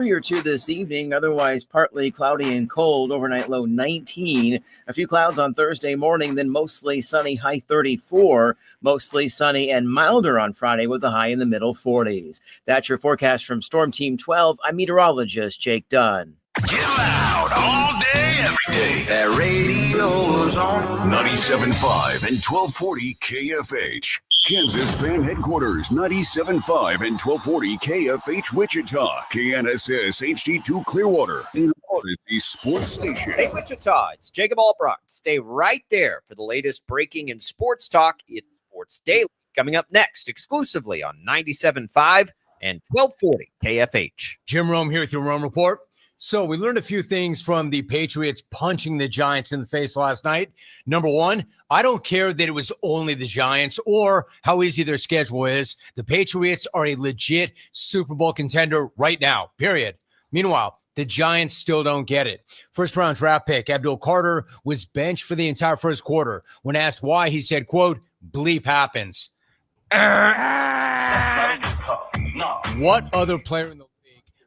Or two this evening, otherwise partly cloudy and cold, overnight low 19. A few clouds on Thursday morning, then mostly sunny, high 34. Mostly sunny and milder on Friday with a high in the middle 40s. That's your forecast from Storm Team 12. I'm meteorologist Jake Dunn. Get loud all day, every day. That radio's on 97.5 and 1240 KFH. Kansas Fan Headquarters, 97.5 and 1240 KFH Wichita, KNSS HD2 Clearwater, and Odyssey Sports Station. Hey, Wichita, it's Jacob Albrock. Stay right there for the latest breaking in sports talk. It's Sports Daily, coming up next, exclusively on 97.5 and 1240 KFH. Jim Rome here with your Rome Report. So we learned a few things from the Patriots punching the Giants in the face last night. Number one, I don't care that it was only the Giants or how easy their schedule is. The Patriots are a legit Super Bowl contender right now, period. Meanwhile, the Giants still don't get it. First-round draft pick Abdul Carter was benched for the entire first quarter. When asked why, he said, quote, bleep happens. What other player in the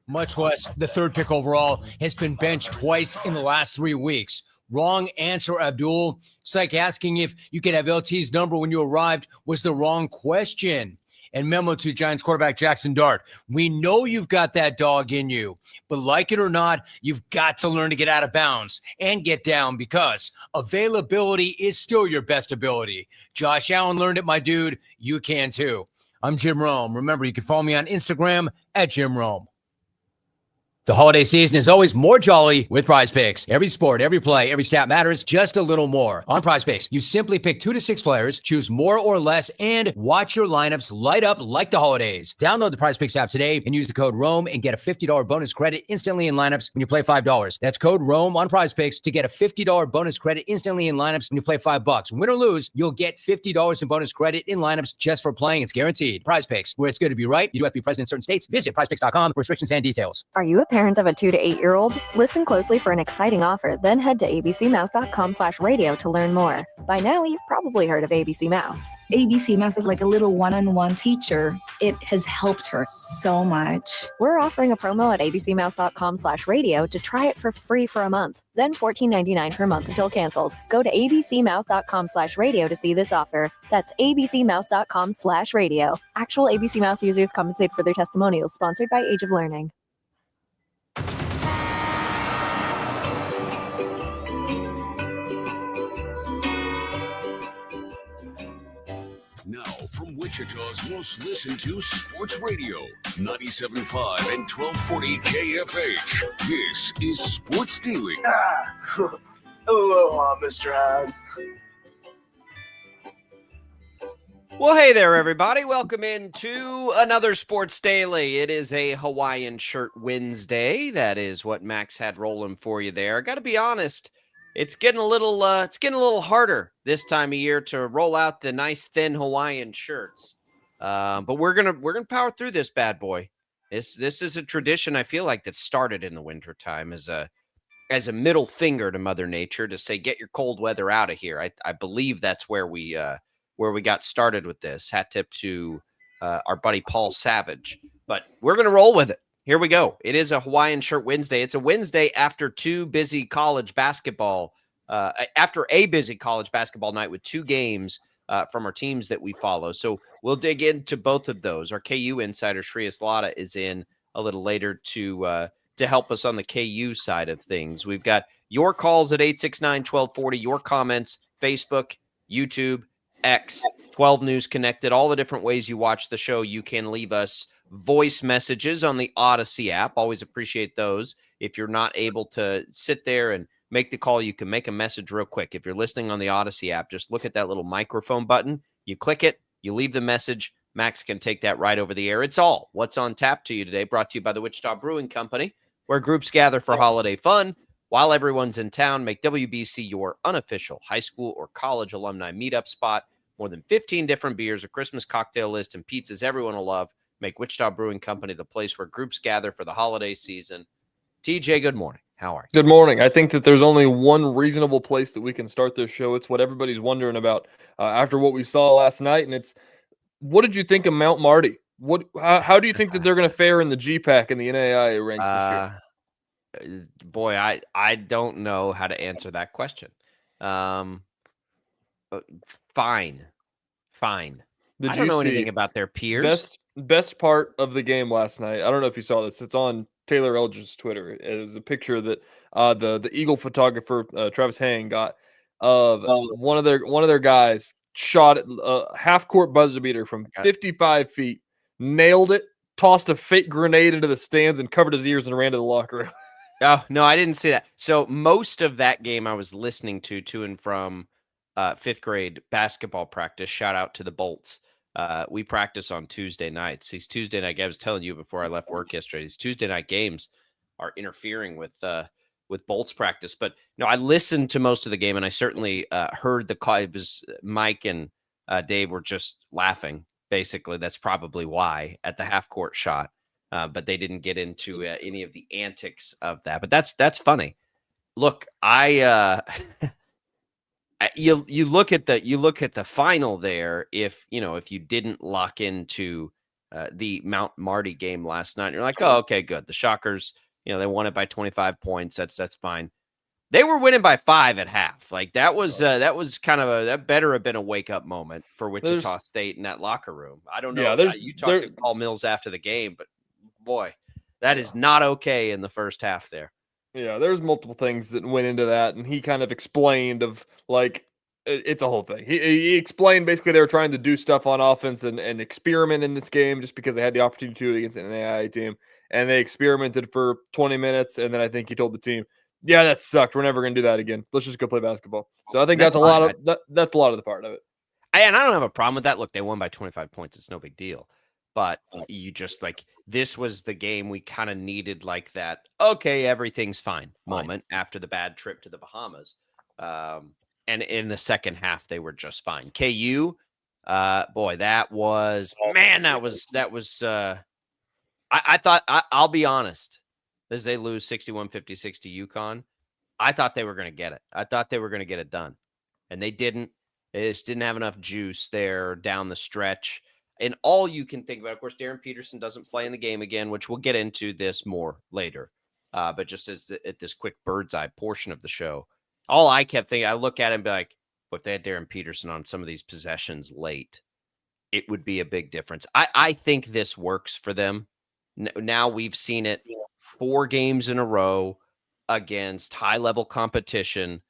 much less the third pick overall, has been benched twice in the last 3 weeks? Wrong answer, Abdul. It's like asking if you could have LT's number when you arrived was the wrong question. And memo to Giants quarterback Jackson Dart. We know you've got that dog in you, but like it or not, you've got to learn to get out of bounds and get down because availability is still your best ability. Josh Allen learned it, my dude. You can too. I'm Jim Rome. Remember, you can follow me on Instagram at Jim Rome. The holiday season is always more jolly with Prize Picks. Every sport, every play, every stat matters just a little more. On Prize Picks, you simply pick 2 to 6 players, choose more or less, and watch your lineups light up like the holidays. Download the Prize Picks app today and use the code ROME and get a $50 bonus credit instantly in lineups when you play $5. That's code ROME on Prize Picks to get a $50 bonus credit instantly in lineups when you play $5. Win or lose, you'll get $50 in bonus credit in lineups just for playing. It's guaranteed. Prize Picks, where it's good to be right. You do have to be present in certain states. Visit prizepicks.com for restrictions and details. Are you a parent of a 2 to 8-year-old? Listen closely for an exciting offer, then head to abcmouse.com/radio to learn more. By now, you've probably heard of ABC Mouse. ABC Mouse is like a little one-on-one teacher. It has helped her so much. We're offering a promo at abcmouse.com/radio to try it for free for a month, then $14.99 per month until canceled. Go to abcmouse.com/radio to see this offer. That's abcmouse.com/radio. Actual ABC Mouse users compensate for their testimonials, sponsored by Age of Learning. Now, from Wichita's most listened to sports radio, 97.5 and 1240 KFH, this is Sports Daily. Aloha, Mr. Hyde. Well, hey there, everybody. Welcome into another Sports Daily. It is a Hawaiian Shirt Wednesday. That is what Max had rolling for you there. Got to be honest, it's getting a little harder this time of year to roll out the nice thin Hawaiian shirts. But we're gonna power through this bad boy. This is a tradition I feel like that started in the wintertime as a middle finger to Mother Nature to say, get your cold weather out of here. I believe that's where we got started with this. Hat tip to our buddy Paul Savage. But we're gonna roll with it. Here we go. It is a Hawaiian Shirt Wednesday. It's a Wednesday after after a busy college basketball night with 2 games from our teams that we follow. So we'll dig into both of those. Our KU insider, Shreyas Laddha, is in a little later to help us on the KU side of things. We've got your calls at 869-1240, your comments, Facebook, YouTube, X, 12 News Connected, all the different ways you watch the show. You can leave us voice messages on the Odyssey app. Always appreciate those. If you're not able to sit there and make the call, you can make a message real quick. If you're listening on the Odyssey app, just look at that little microphone button. You click it, you leave the message. Max can take that right over the air. It's all what's on tap to you today, brought to you by the Wichita Brewing Company, where groups gather for holiday fun. While everyone's in town, make WBC your unofficial high school or college alumni meetup spot. More than 15 different beers, a Christmas cocktail list, and pizzas everyone will love. Make Wichita Brewing Company the place where groups gather for the holiday season. TJ, good morning. How are you? Good morning. I think that there's only one reasonable place that we can start this show. It's what everybody's wondering about after what we saw last night, and it's, what did you think of Mount Marty? How do you think that they're going to fare in the GPAC and the NAIA ranks this year? Boy, I don't know how to answer that question. Fine. Did I you don't know see anything about their peers. best part of the game last night? I don't know if you saw this. It's on Taylor Eldridge's Twitter. It was a picture that the Eagle photographer Travis Hang got of one of their guys shot a half court buzzer beater from 55 feet, nailed it, tossed a fake grenade into the stands, and covered his ears and ran to the locker room. Oh, no, I didn't see that. So most of that game I was listening to and from fifth grade basketball practice. Shout out to the Bolts. We practice on Tuesday nights. These Tuesday night games, I was telling you before I left work yesterday, these Tuesday night games are interfering with Bolts practice. But I listened to most of the game, and I certainly heard the call. It was Mike and Dave were just laughing. Basically, that's probably why at the half court shot. But they didn't get into any of the antics of that. But that's funny. Look, you look at the final there. If you didn't lock into the Mount Marty game last night, you're like, oh, okay, good. The Shockers, they won it by 25 points. That's fine. They were winning by 5 at half. Like that was kind of that better have been a wake up moment for Wichita State in that locker room. I don't know. Yeah, you talked to Paul Mills after the game, but boy, that is not okay in the first half there. Yeah, there's multiple things that went into that, and he kind of explained of like it's a whole thing. He explained basically they were trying to do stuff on offense and experiment in this game just because they had the opportunity to against an AI team, and they experimented for 20 minutes, and then I think he told the team, "Yeah, that sucked. We're never going to do that again. Let's just go play basketball." So I think that's a lot of that's a lot of the part of it. And I don't have a problem with that. Look, they won by 25 points. It's no big deal. But you just this was the game we kind of needed, like that, okay, everything's fine moment after the bad trip to the Bahamas. And in the second half, they were just fine. KU, boy, I thought, I'll be honest, as they lose 61-56 to UConn, I thought they were going to get it. I thought they were going to get it done. And they didn't. They just didn't have enough juice there down the stretch. And all you can think about, of course, Darren Peterson doesn't play in the game again, which we'll get into this more later. But just at this quick bird's eye portion of the show, all I kept thinking, I look at it and be like, well, if they had Darren Peterson on some of these possessions late, it would be a big difference. I think this works for them. Now we've seen it 4 games in a row against high-level competition.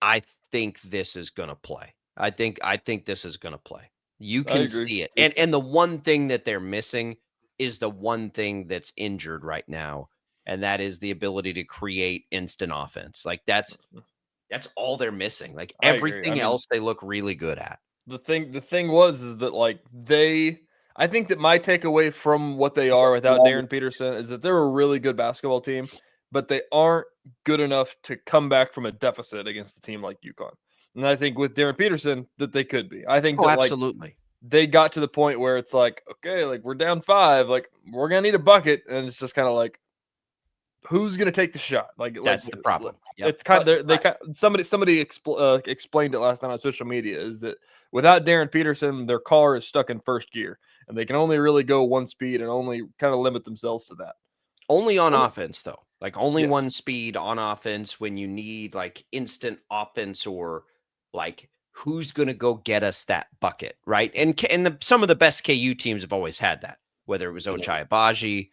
I think this is going to play. I think this is going to play. You can see it. And the one thing that they're missing is the one thing that's injured right now, and that is the ability to create instant offense. Like that's all they're missing. Like everything else they look really good at. The thing is that I think that my takeaway from what they are without Darren Peterson is that they're a really good basketball team, but they aren't good enough to come back from a deficit against a team like UConn. And I think with Darren Peterson that they could be. I think that absolutely. They got to the point where it's like, okay, like we're down 5, like we're gonna need a bucket, and it's just kind of like, who's gonna take the shot? That's the problem. Yep. It's kind of somebody explained it last night on social media is that without Darren Peterson, their car is stuck in first gear, and they can only really go one speed and only kind of limit themselves to that. Only on offense, though. Like only one speed on offense when you need like instant offense or like who's going to go get us that bucket, right? And some of the best KU teams have always had that, whether it was Ochai Agbaji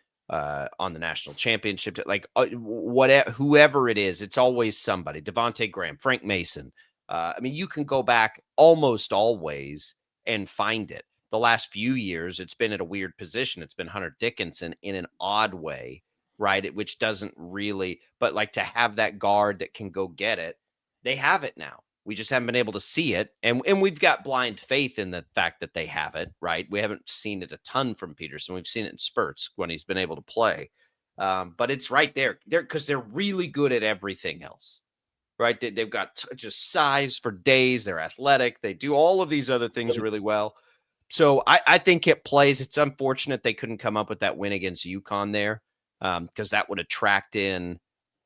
on the national championship, like whoever it is, it's always somebody. Devontae Graham, Frank Mason. I mean, you can go back almost always and find it. The last few years, it's been at a weird position. It's been Hunter Dickinson in an odd way, right? Which doesn't really, but like to have that guard that can go get it, they have it now. We just haven't been able to see it. And we've got blind faith in the fact that they have it, right? We haven't seen it a ton from Peterson. We've seen it in spurts when he's been able to play. But it's right there. Because they're really good at everything else, right? They've got just size for days. They're athletic. They do all of these other things really well. So I think it plays. It's unfortunate they couldn't come up with that win against UConn there because that would attract in,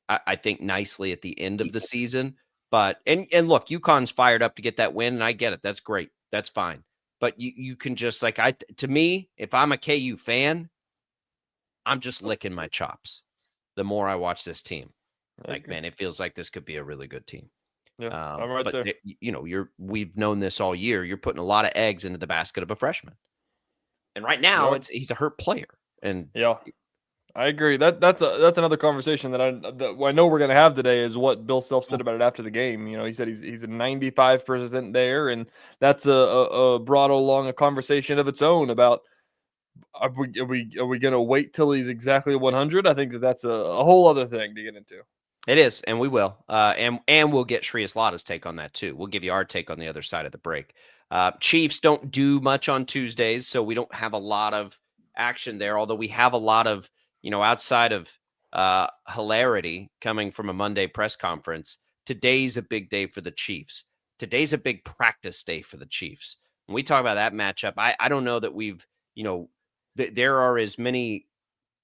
I think, nicely at the end of the season. But and look, UConn's fired up to get that win, and I get it. That's great. That's fine. but you can just to me, if I'm a KU fan, I'm just licking my chops. The more I watch this team, man, it feels like this could be a really good team. Yeah, I'm right there. We've known this all year. You're putting a lot of eggs into the basket of a freshman, and right now he's a hurt player. And yeah, I agree. That's another conversation that I know we're going to have today is what Bill Self said about it after the game. He said he's a 95% there, and that's brought along a conversation of its own about are we going to wait till he's exactly 100? I think that's a whole other thing to get into. It is, and we will, and we'll get Shreyas Laddha's take on that too. We'll give you our take on the other side of the break. Chiefs don't do much on Tuesdays, so we don't have a lot of action there. Although we have a lot of, outside of hilarity coming from a Monday press conference. Today's a big day for the Chiefs. Today's a big practice day for the Chiefs. When we talk about that matchup, I don't know that we've, there are as many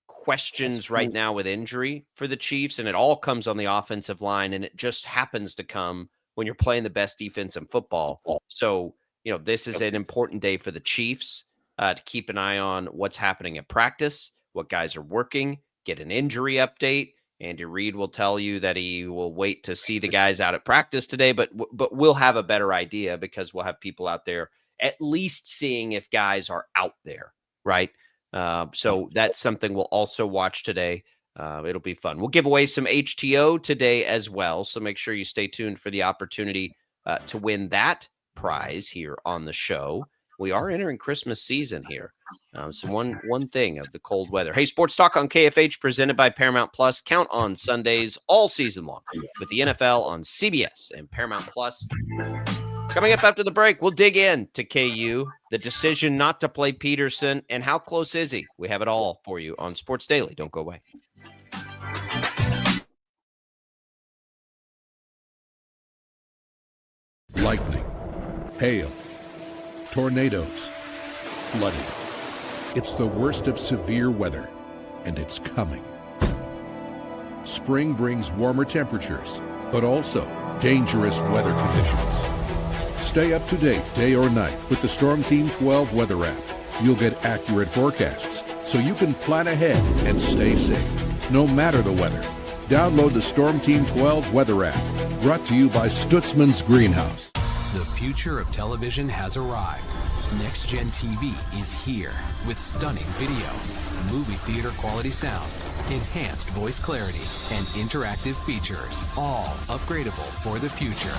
questions right now with injury for the Chiefs, and it all comes on the offensive line, and it just happens to come when you're playing the best defense in football. So, this is an important day for the Chiefs to keep an eye on what's happening at practice, what guys are working, get an injury update. Andy Reid will tell you that he will wait to see the guys out at practice today, but we'll have a better idea because we'll have people out there at least seeing if guys are out there, right? So that's something we'll also watch today. It'll be fun. We'll give away some HTO today as well, so make sure you stay tuned for the opportunity to win that prize here on the show. We are entering Christmas season here. So one thing of the cold weather. Hey, Sports Talk on KFH presented by Paramount Plus. Count on Sundays all season long with the NFL on CBS and Paramount Plus. Coming up after the break, we'll dig in to KU, the decision not to play Peterson, and how close is he? We have it all for you on Sports Daily. Don't go away. Lightning, hail, tornadoes, flooding. It's the worst of severe weather, and it's coming. Spring brings warmer temperatures, but also dangerous weather conditions. Stay up to date day or night with the Storm Team 12 weather app. You'll get accurate forecasts so you can plan ahead and stay safe, no matter the weather. Download the Storm Team 12 weather app, brought to you by Stutzman's Greenhouse. The future of television has arrived. Next Gen TV is here with stunning video, movie theater quality sound, enhanced voice clarity, and interactive features, all upgradable for the future.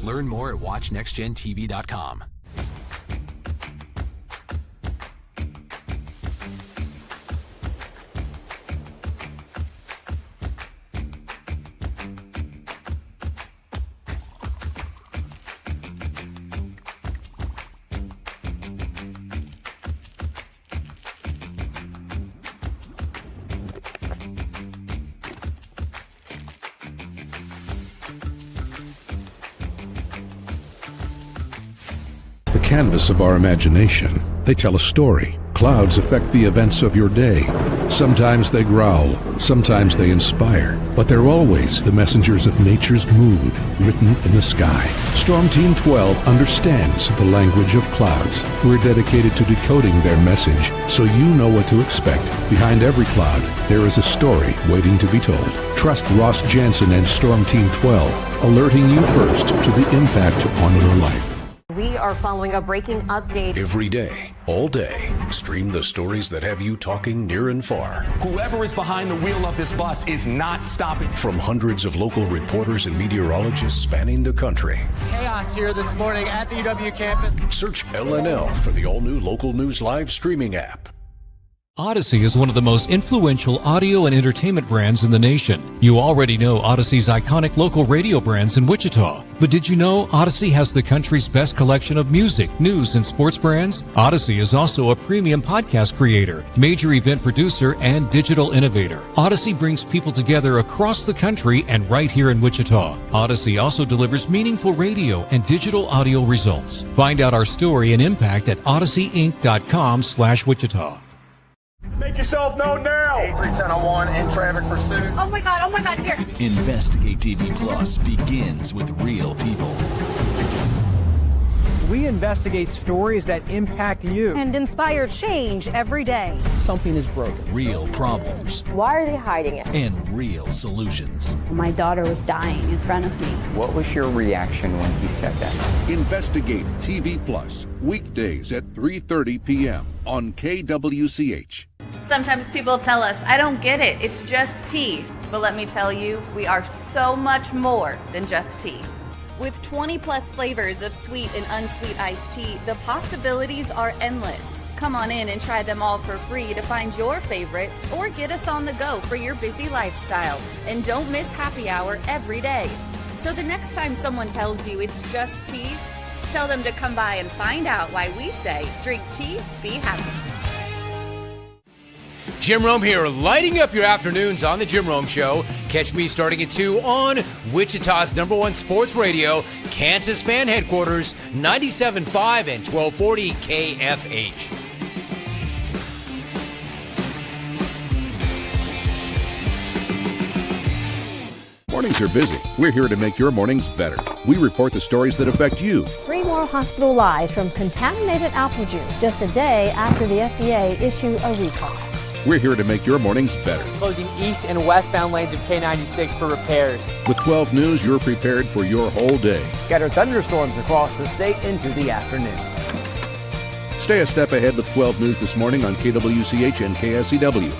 Learn more at watchnextgentv.com. Canvas of our imagination. They tell a story. Clouds affect the events of your day. Sometimes they growl, sometimes they inspire, but they're always the messengers of nature's mood written in the sky. Storm Team 12 understands the language of clouds. We're dedicated to decoding their message so you know what to expect. Behind every cloud, there is a story waiting to be told. Trust Ross Jansen and Storm Team 12, alerting you first to the impact on your life. We are following a breaking update. Every day, all day, stream the stories that have you talking near and far. Whoever is behind the wheel of this bus is not stopping. From hundreds of local reporters and meteorologists spanning the country. Chaos here this morning at the UW campus. Search LNL for the all-new Local News Live streaming app. Odyssey is one of the most influential audio and entertainment brands in the nation. You already know Odyssey's iconic local radio brands in Wichita. But did you know Odyssey has the country's best collection of music, news, and sports brands? Odyssey is also a premium podcast creator, major event producer, and digital innovator. Odyssey brings people together across the country and right here in Wichita. Odyssey also delivers meaningful radio and digital audio results. Find out our story and impact at odysseyinc.com/Wichita. Make yourself known now. 831001 in traffic pursuit. Oh my God, here. Investigate TV Plus begins with real people. We investigate stories that impact you and inspire change every day. Something is broken. Real problems. Why are they hiding it? And real solutions. My daughter was dying in front of me. What was your reaction when he said that? Investigate TV Plus, weekdays at 3:30 p.m. on KWCH. Sometimes people tell us, I don't get it, it's just tea. But let me tell you, we are so much more than just tea. With 20 plus flavors of sweet and unsweet iced tea, the possibilities are endless. Come on in and try them all for free to find your favorite or get us on the go for your busy lifestyle. And don't miss happy hour every day. So the next time someone tells you it's just tea, tell them to come by and find out why we say drink tea, be happy. Jim Rome here, lighting up your afternoons on The Jim Rome Show. Catch me starting at 2 on Wichita's #1 sports radio, Kansas Fan Headquarters, 97.5 and 1240 KFH. Mornings are busy. We're here to make your mornings better. We report the stories that affect you. 3 more hospital lies from contaminated apple juice just a day after the FDA issue a recall. We're here to make your mornings better. Closing east and westbound lanes of K96 for repairs. With 12 News, you're prepared for your whole day. Scattered thunderstorms across the state into the afternoon. Stay a step ahead with 12 News this morning on KWCH and KSCW.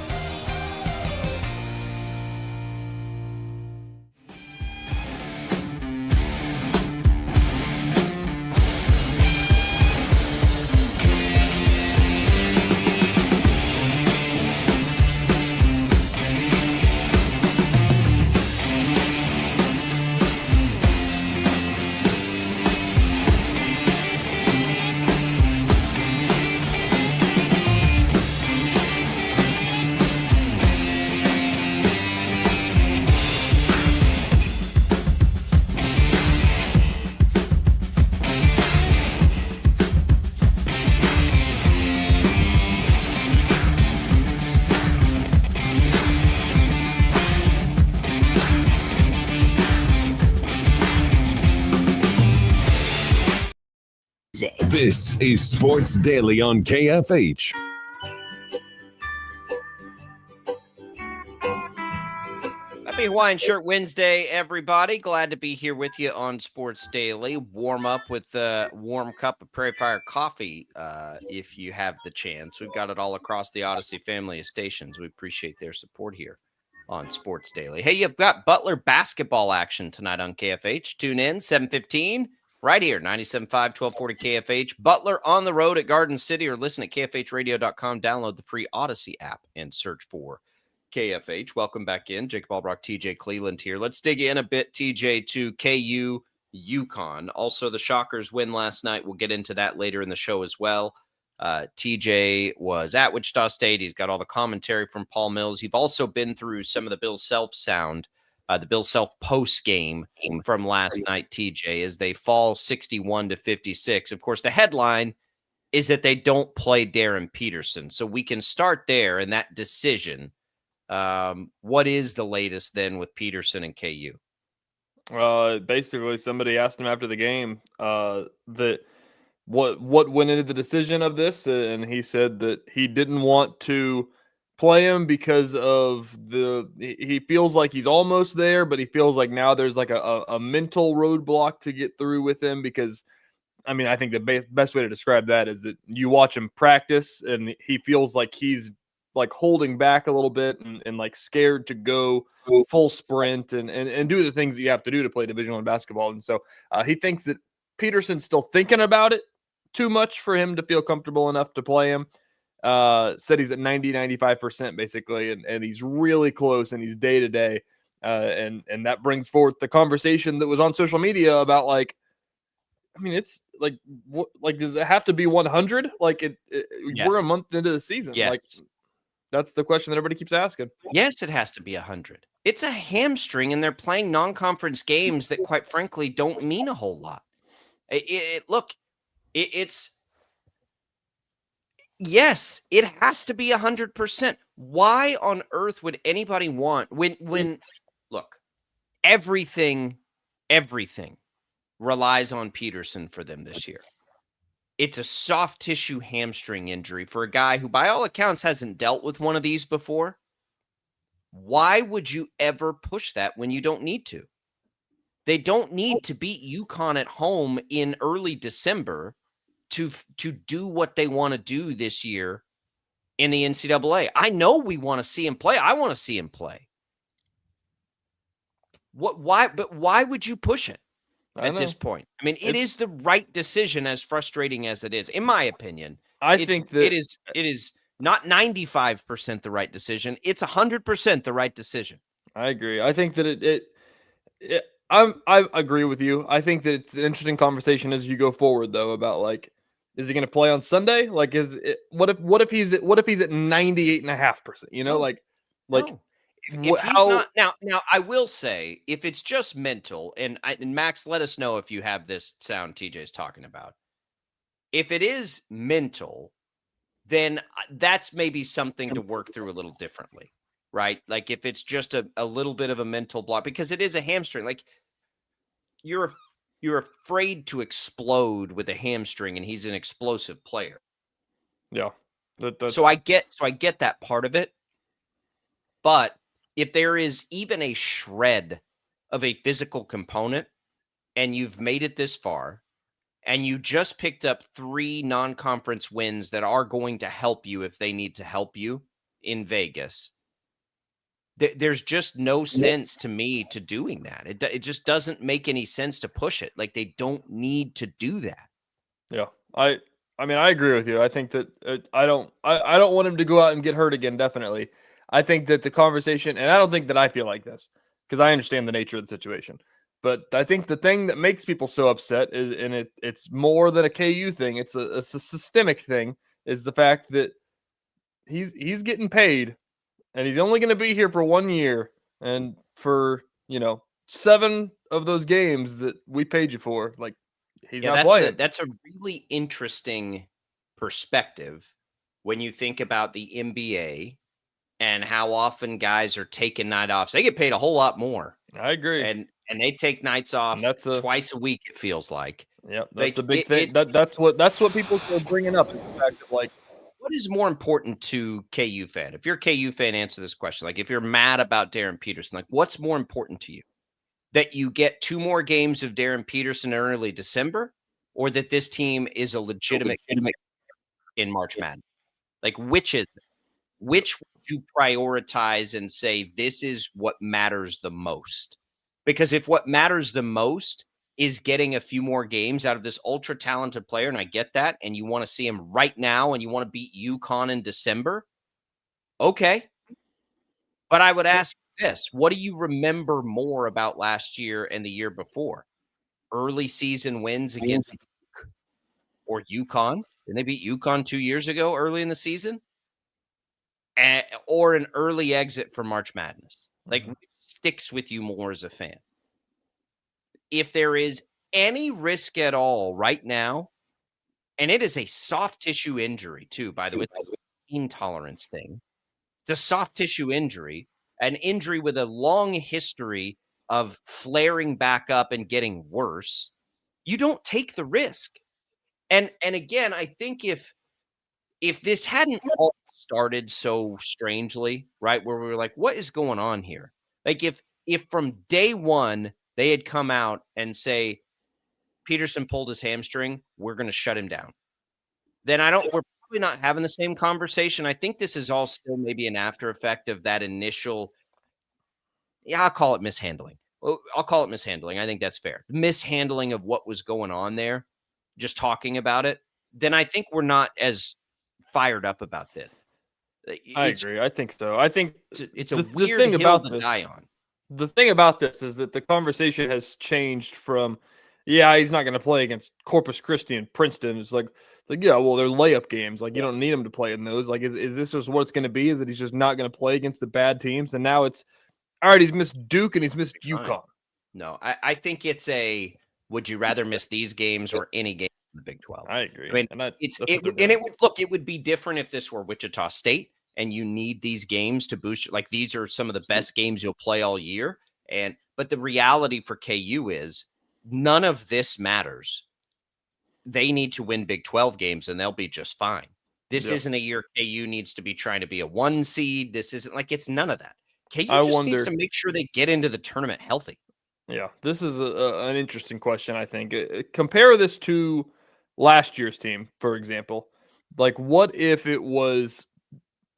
This is Sports Daily on KFH. Happy Hawaiian Shirt Wednesday, everybody. Glad to be here with you on Sports Daily. Warm up with a warm cup of Prairie Fire coffee if you have the chance. We've got it all across the Odyssey family of stations. We appreciate their support here on Sports Daily. Hey, you've got Butler basketball action tonight on KFH. Tune in, 7:15. Right here, 97.5, 1240 KFH. Butler on the road at Garden City, or listen at KFHradio.com. Download the free Odyssey app and search for KFH. Welcome back in. Jacob Albrock, TJ Cleveland here. Let's dig in a bit, TJ, to KU UConn. Also, the Shockers win last night. We'll get into that later in the show as well. TJ was at Wichita State. He's got all the commentary from Paul Mills. You've also been through some of the Bill Self sound. The Bill Self post game from last night, TJ, as they fall 61-56. Of course, the headline is that they don't play Darren Peterson. So we can start there in that decision. What is the latest then with Peterson and KU? Basically, somebody asked him after the game that what went into the decision of this, and he said that he didn't want to play him because of he feels like he's almost there, but he feels like now there's like a mental roadblock to get through with him because, I mean, I think the best way to describe that is that you watch him practice and he feels like he's like holding back a little bit and like scared to go full sprint and do the things that you have to do to play Division I basketball. And so he thinks that Peterson's still thinking about it too much for him to feel comfortable enough to play him. Said he's at 90-95% basically, and he's really close and he's day to day. And that brings forth the conversation that was on social media about like, I mean, it's like, what, like, does it have to be 100? Like Yes. We're a month into the season. Yes. Like, that's the question that everybody keeps asking. Yes, it has to be 100. It's a hamstring, and they're playing non-conference games that, quite frankly, don't mean a whole lot. It's Yes, it has to be 100%. Why on earth would anybody want when look, everything relies on Peterson for them this year. It's a soft tissue hamstring injury for a guy who by all accounts hasn't dealt with one of these before. Why would you ever push that when you don't need to? They don't need to beat UConn at home in early December to do what they want to do this year in the NCAA. I know we want to see him play. I want to see him play. Why would you push it at this point? I mean, it is the right decision, as frustrating as it is, in my opinion. I think that it is not 95% the right decision. It's 100% the right decision. I agree. I think that I agree with you. I think that it's an interesting conversation as you go forward, though, about like, is he going to play on Sunday? Like, what if he's at 98.5%? You know, No. If he's not now, I will say, if it's just mental, and Max, let us know if you have this sound TJ's talking about. If it is mental, then that's maybe something to work through a little differently, right? Like if it's just a little bit of a mental block, because it is a hamstring. Like you're afraid to explode with a hamstring, and he's an explosive player. Yeah. So I get that part of it. But if there is even a shred of a physical component and you've made it this far and you just picked up 3 non-conference wins that are going to help you if they need to help you in Vegas, there's just no sense to me to doing that. It just doesn't make any sense to push it. Like they don't need to do that. Yeah. I mean, I agree with you. I think that I don't want him to go out and get hurt again. Definitely. I think that the conversation, and I don't think that I feel like this because I understand the nature of the situation, but I think the thing that makes people so upset is, and it's more than a KU thing. It's a systemic thing, is the fact that he's getting paid and he's only going to be here for 1 year. And for, 7 of those games that we paid you for, like he's not playing. That's a really interesting perspective when you think about the NBA and how often guys are taking night offs. They get paid a whole lot more. I agree. And they take nights off twice a week, it feels like. Yeah, that's the big thing. That's what people are bringing up, is the fact of like, what is more important to KU fan? If you're a KU fan, answer this question. Like if you're mad about Darren Peterson, like what's more important to you? That you get 2 more games of Darren Peterson in early December, or that this team is a legitimate in March Madness? Like which is it? Which would you prioritize and say this is what matters the most? Because if what matters the most is getting a few more games out of this ultra talented player, and I get that, and you want to see him right now and you want to beat UConn in December, okay. But I would ask this, what do you remember more about last year and the year before? Early season wins against Duke or UConn? Didn't they beat UConn 2 years ago early in the season? Or an early exit for March Madness? Like, which sticks with you more as a fan? If there is any risk at all right now, and it is a soft tissue injury too, by the way, the pain tolerance thing, the soft tissue injury, an injury with a long history of flaring back up and getting worse, you don't take the risk. And again, I think if this hadn't all started so strangely, right, where we were like, what is going on here? Like if from day one they had come out and say, Peterson pulled his hamstring, we're going to shut him down, then we're probably not having the same conversation. I think this is all still maybe an after effect of that initial, I'll call it mishandling. I'll call it mishandling. I think that's fair. Mishandling of what was going on there, just talking about it. Then I think we're not as fired up about this. I agree. I think so. I think it's a weird thing hill to die on. The thing about this is that the conversation has changed from, he's not going to play against Corpus Christi and Princeton. It's like, yeah, well, they're layup games. Like, you don't need him to play in those. Like, is this just what it's going to be? Is that he's just not going to play against the bad teams? And now it's, all right, he's missed Duke and he's missed UConn. No, I think it's would you rather miss these games or any game in the Big 12. I agree. I mean, and it would be different if this were Wichita State and you need these games to boost. Like these are some of the best games you'll play all year. But the reality for KU is none of this matters. They need to win Big 12 games and they'll be just fine. This isn't a year KU needs to be trying to be a 1 seed. This isn't like it's none of that. KU just needs to make sure they get into the tournament healthy. Yeah, this is an interesting question, I think. Compare this to last year's team, for example. Like, what if it was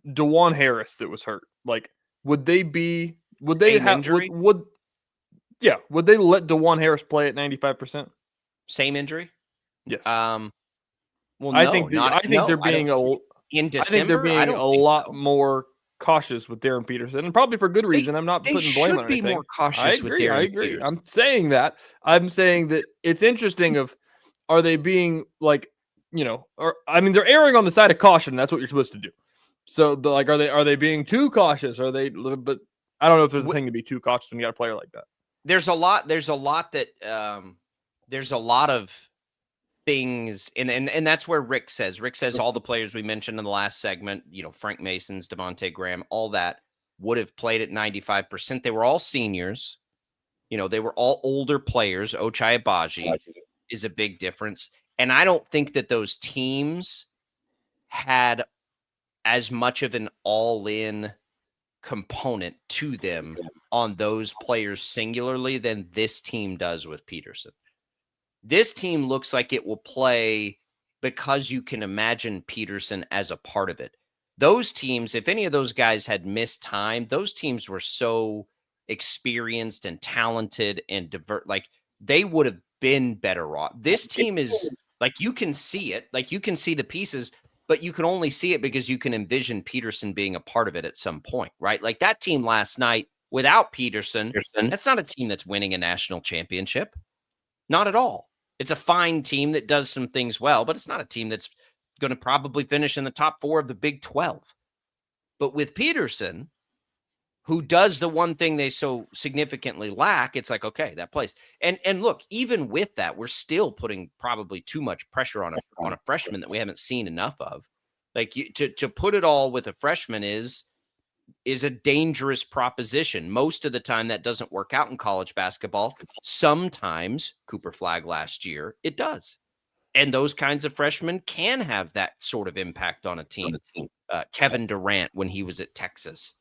DeJuan Harris that was hurt? Like, would they have injury? Would they let DeJuan Harris play at 95%? Same injury? Yes. Well, I no, think they're being in December. I think they're being a lot more cautious with Darren Peterson, and probably for good reason. I'm not putting blame on anything. They should be more cautious with Darren Peterson. I'm saying that. I'm saying that it's interesting are they being like, they're erring on the side of caution. That's what you're supposed to do. So are they being too cautious? But I don't know if there's a thing to be too cautious when you got a player like that. There's a lot of things, and that's where Rick says all the players we mentioned in the last segment, Frank Mason's, Devontae Graham, all that would have played at 95%. They were all seniors. They were all older players. Ochai Agbaji is a big difference. And I don't think that those teams had as much of an all-in component to them on those players singularly than this team does with Peterson. This team looks like it will play because you can imagine Peterson as a part of it. Those teams, if any of those guys had missed time, those teams were so experienced and talented and like they would have been better off. This team is like, you can see it, like you can see the pieces, but you can only see it because you can envision Peterson being a part of it at some point, right? Like that team last night without Peterson, that's not a team that's winning a national championship. Not at all. It's a fine team that does some things well, but it's not a team that's going to probably finish in the top 4 of the Big 12. But with Peterson, who does the one thing they so significantly lack, it's like, okay, that plays. And look, even with that, we're still putting probably too much pressure on a freshman that we haven't seen enough of. Like to put it all with a freshman is a dangerous proposition. Most of the time that doesn't work out in college basketball. Sometimes, Cooper Flagg last year, it does. And those kinds of freshmen can have that sort of impact on a team. Kevin Durant when he was at Texas.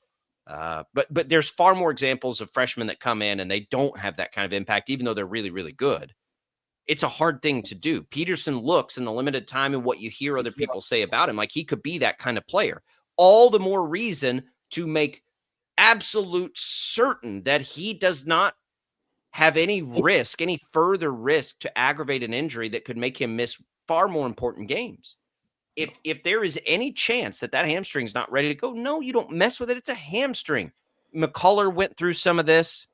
But there's far more examples of freshmen that come in and they don't have that kind of impact, even though they're really, really good. It's a hard thing to do. Peterson looks in the limited time and what you hear other people say about him, like he could be that kind of player. All the more reason to make absolute certain that he does not have any risk, any further risk to aggravate an injury that could make him miss far more important games. If there is any chance that hamstring's not ready to go, no, you don't mess with it. It's a hamstring. McCullough went through some of this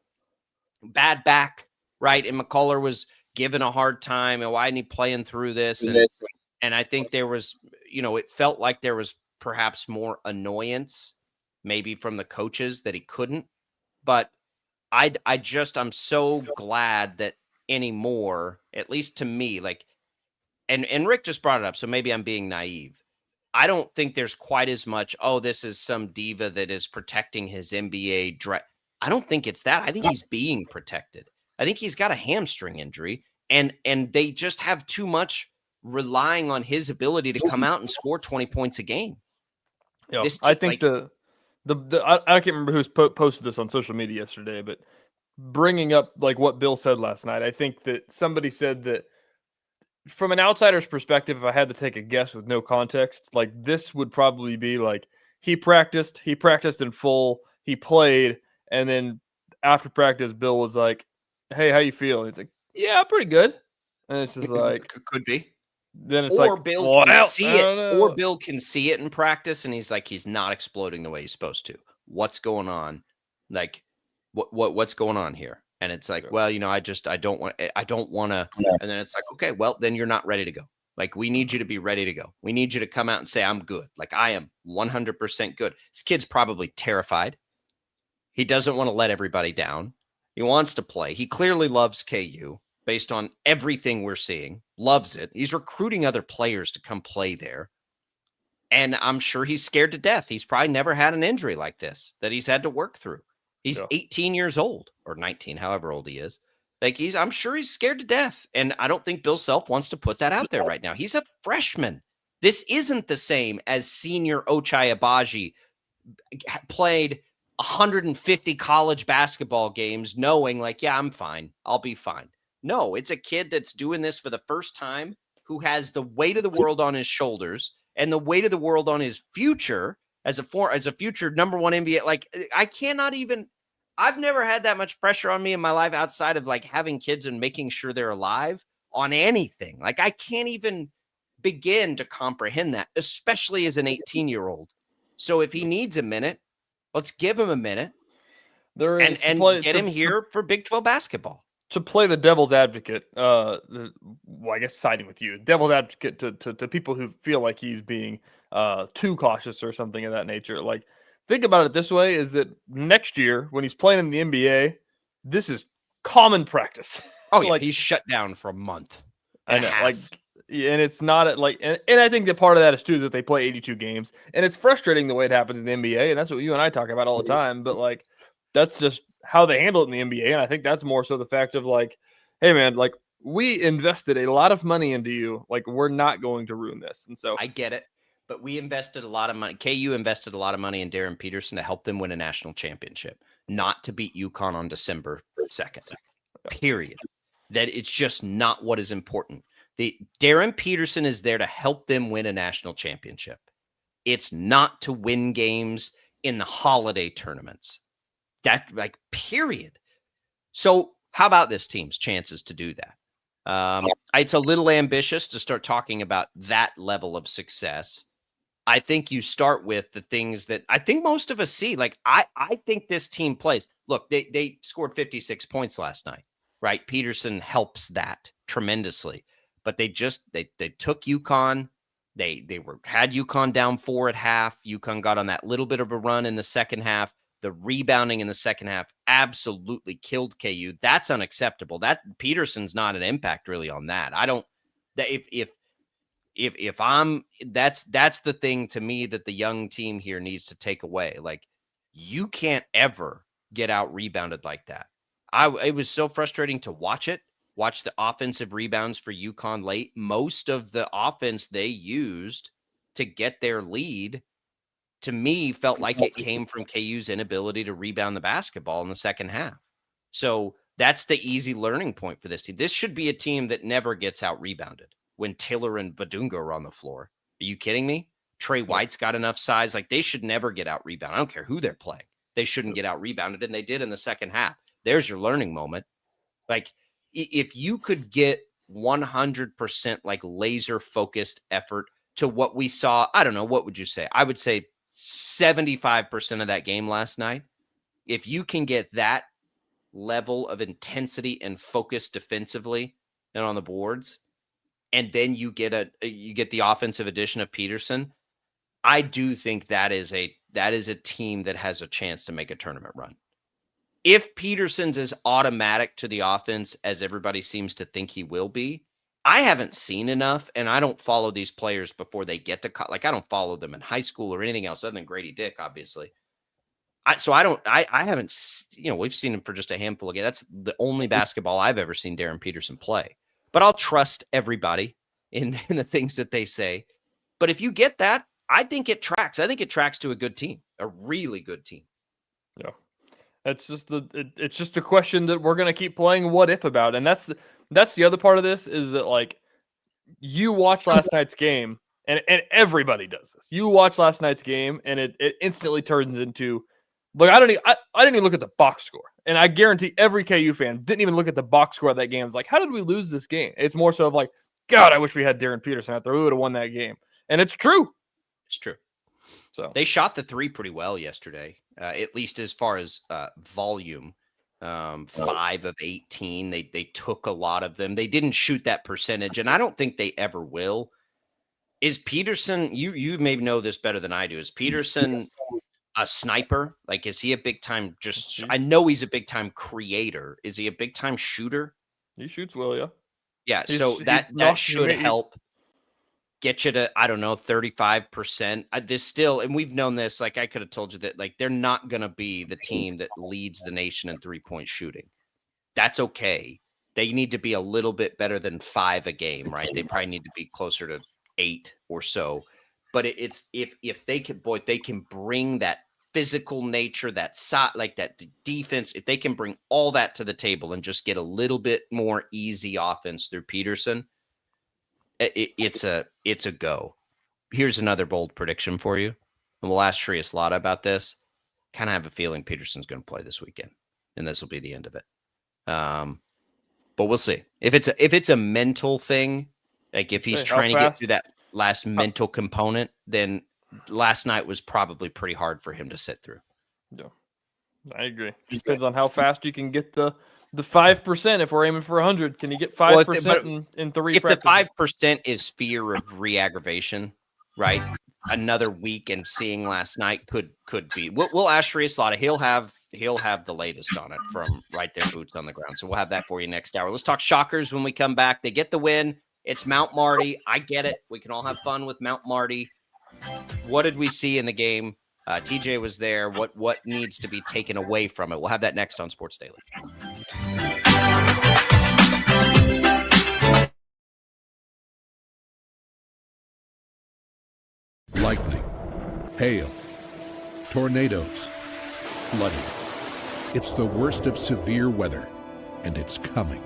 bad back, right? And McCullough was given a hard time. And why isn't he playing through this? And I think there was, it felt like there was perhaps more annoyance maybe from the coaches that he couldn't. But I'm so glad that anymore, at least to me, like, and Rick just brought it up, so maybe I'm being naive. I don't think there's quite as much, this is some diva that is protecting his NBA dress. I don't think it's that. I think he's being protected. I think he's got a hamstring injury, and they just have too much relying on his ability to come out and score 20 points a game. Yeah, I think I can't remember who's posted this on social media yesterday, but bringing up like what Bill said last night, I think that somebody said that from an outsider's perspective, if I had to take a guess with no context, like this would probably be like he practiced in full, he played, and then after practice, Bill was like, "Hey, how you feel?" And he's like, "Yeah, pretty good." And it's just like could be. Then it's or like, Bill can see it, or Bill can see it in practice, and he's like, he's not exploding the way he's supposed to. What's going on? Like, what's going on here? And it's like, well, I don't want to. And then it's like, okay, well, then you're not ready to go. Like, we need you to be ready to go. We need you to come out and say, I'm good. Like, I am 100% good. This kid's probably terrified. He doesn't want to let everybody down. He wants to play. He clearly loves KU. based on everything we're seeing. Loves it. He's recruiting other players to come play there. And I'm sure he's scared to death. He's probably never had an injury like this that he's had to work through. He's 18 years old or 19, however old he is. Like I'm sure he's scared to death. And I don't think Bill Self wants to put that out there right now. He's a freshman. This isn't the same as senior Ochai Agbaji played 150 college basketball games knowing like, yeah, I'm fine. I'll be fine. No, it's a kid that's doing this for the first time who has the weight of the world on his shoulders and the weight of the world on his future as a future number one NBA. Like I cannot even, I've never had that much pressure on me in my life outside of like having kids and making sure they're alive on anything. Like I can't even begin to comprehend that, especially as an 18-year-old. So if he needs a minute, let's give him a minute and get him here for Big 12 basketball. To play the devil's advocate, well, I guess siding with you, devil's advocate to people who feel like he's being too cautious or something of that nature. Like, think about it this way: is that next year when he's playing in the NBA, this is common practice. Oh yeah, like, he's shut down for a month. I know, like, and it's not and I think that part of that is too that they play 82 games, and it's frustrating the way it happens in the NBA, and that's what you and I talk about all the time. But like, that's just how they handle it in the NBA. And I think that's more so the fact of like, hey man, like we invested a lot of money into you. Like we're not going to ruin this. And so I get it, but we invested a lot of money. KU invested a lot of money in Darren Peterson to help them win a national championship, not to beat UConn on December 2nd, period. That it's just not what is important. Darren Peterson is there to help them win a national championship. It's not to win games in the holiday tournaments. That like period. So how about this team's chances to do that? It's a little ambitious to start talking about that level of success. I think you start with the things that I think most of us see. Like I think this team plays. Look, they scored 56 points last night, right? Peterson helps that tremendously. But they took UConn. They had UConn down 4 at half. UConn got on that little bit of a run in the second half. The rebounding in the second half absolutely killed KU. That's unacceptable. That Peterson's not an impact really on that. I don't. If I'm that's the thing to me that the young team here needs to take away. Like you can't ever get out rebounded like that. It was so frustrating to watch the offensive rebounds for UConn late. Most of the offense they used to get their lead, to me, felt like it came from KU's inability to rebound the basketball in the second half. So that's the easy learning point for this team. This should be a team that never gets out rebounded when Taylor and Badunga are on the floor. Are you kidding me? Trey White's got enough size. Like they should never get out rebounded. I don't care who they're playing. They shouldn't get out rebounded, and they did in the second half. There's your learning moment. Like if you could get 100% like laser focused effort to what we saw, I don't know, what would you say? I would say 75% of that game last night. If you can get that level of intensity and focus defensively and on the boards, and then you get the offensive addition of Peterson, I do think that is a team that has a chance to make a tournament run. If Peterson's as automatic to the offense as everybody seems to think he will be, I haven't seen enough, and I don't follow these players before they get to I don't follow them in high school or anything else other than Grady Dick, obviously. I haven't, we've seen him for just a handful of games. That's the only basketball I've ever seen Darren Peterson play. But I'll trust everybody in the things that they say. But if you get that, I think it tracks. I think it tracks to a good team, a really good team. Yeah. It's just a question that we're going to keep playing what if about. And that's the other part of this is that like you watch last night's game and everybody does this. You watch last night's game and it instantly turns into like, I didn't even look at the box score. And I guarantee every KU fan didn't even look at the box score of that game. It's like, how did we lose this game? It's more so of like, God, I wish we had Darren Peterson out there. We would have won that game. And it's true. It's true. So they shot the three pretty well yesterday, at least as far as volume. 5 of 18. They took a lot of them. They didn't shoot that percentage, and I don't think they ever will. Is Peterson, you maybe know this better than I do. Is Peterson a sniper? Like, is he a big time I know he's a big time creator. Is he a big time shooter? He shoots well, yeah. Yeah, so that should help get you to, I don't know, 35%. This still, and we've known this, like I could have told you that, like, they're not going to be the team that leads the nation in three-point shooting. That's okay. They need to be a little bit better than 5 a game, right? They probably need to be closer to 8 or so. But it's if they can, boy, if they can bring that physical nature, that defense, if they can bring all that to the table and just get a little bit more easy offense through Peterson, it's a go. Here's another bold prediction for you, and we'll ask Shreyas Laddha about this. Kind of have a feeling Peterson's going to play this weekend, and this will be the end of it. But we'll see if it's a mental thing, like if he's trying to get through that last mental component, then last night was probably pretty hard for him to sit through. Yeah, I agree. Depends on how fast you can get the 5%. If we're aiming for 100, can you get 5% in 3 if practices? The 5% is fear of re-aggravation, right? Another week and seeing last night could be. We'll ask Shreyas Laddha. He'll have the latest on it from right there, boots on the ground. So we'll have that for you next hour. Let's talk Shockers when we come back. They get the win. It's Mount Marty. I get it. We can all have fun with Mount Marty. What did we see in the game? TJ was there. What needs to be taken away from it? We'll have that next on Sports Daily. Lightning, hail, tornadoes, flooding. It's the worst of severe weather, and it's coming.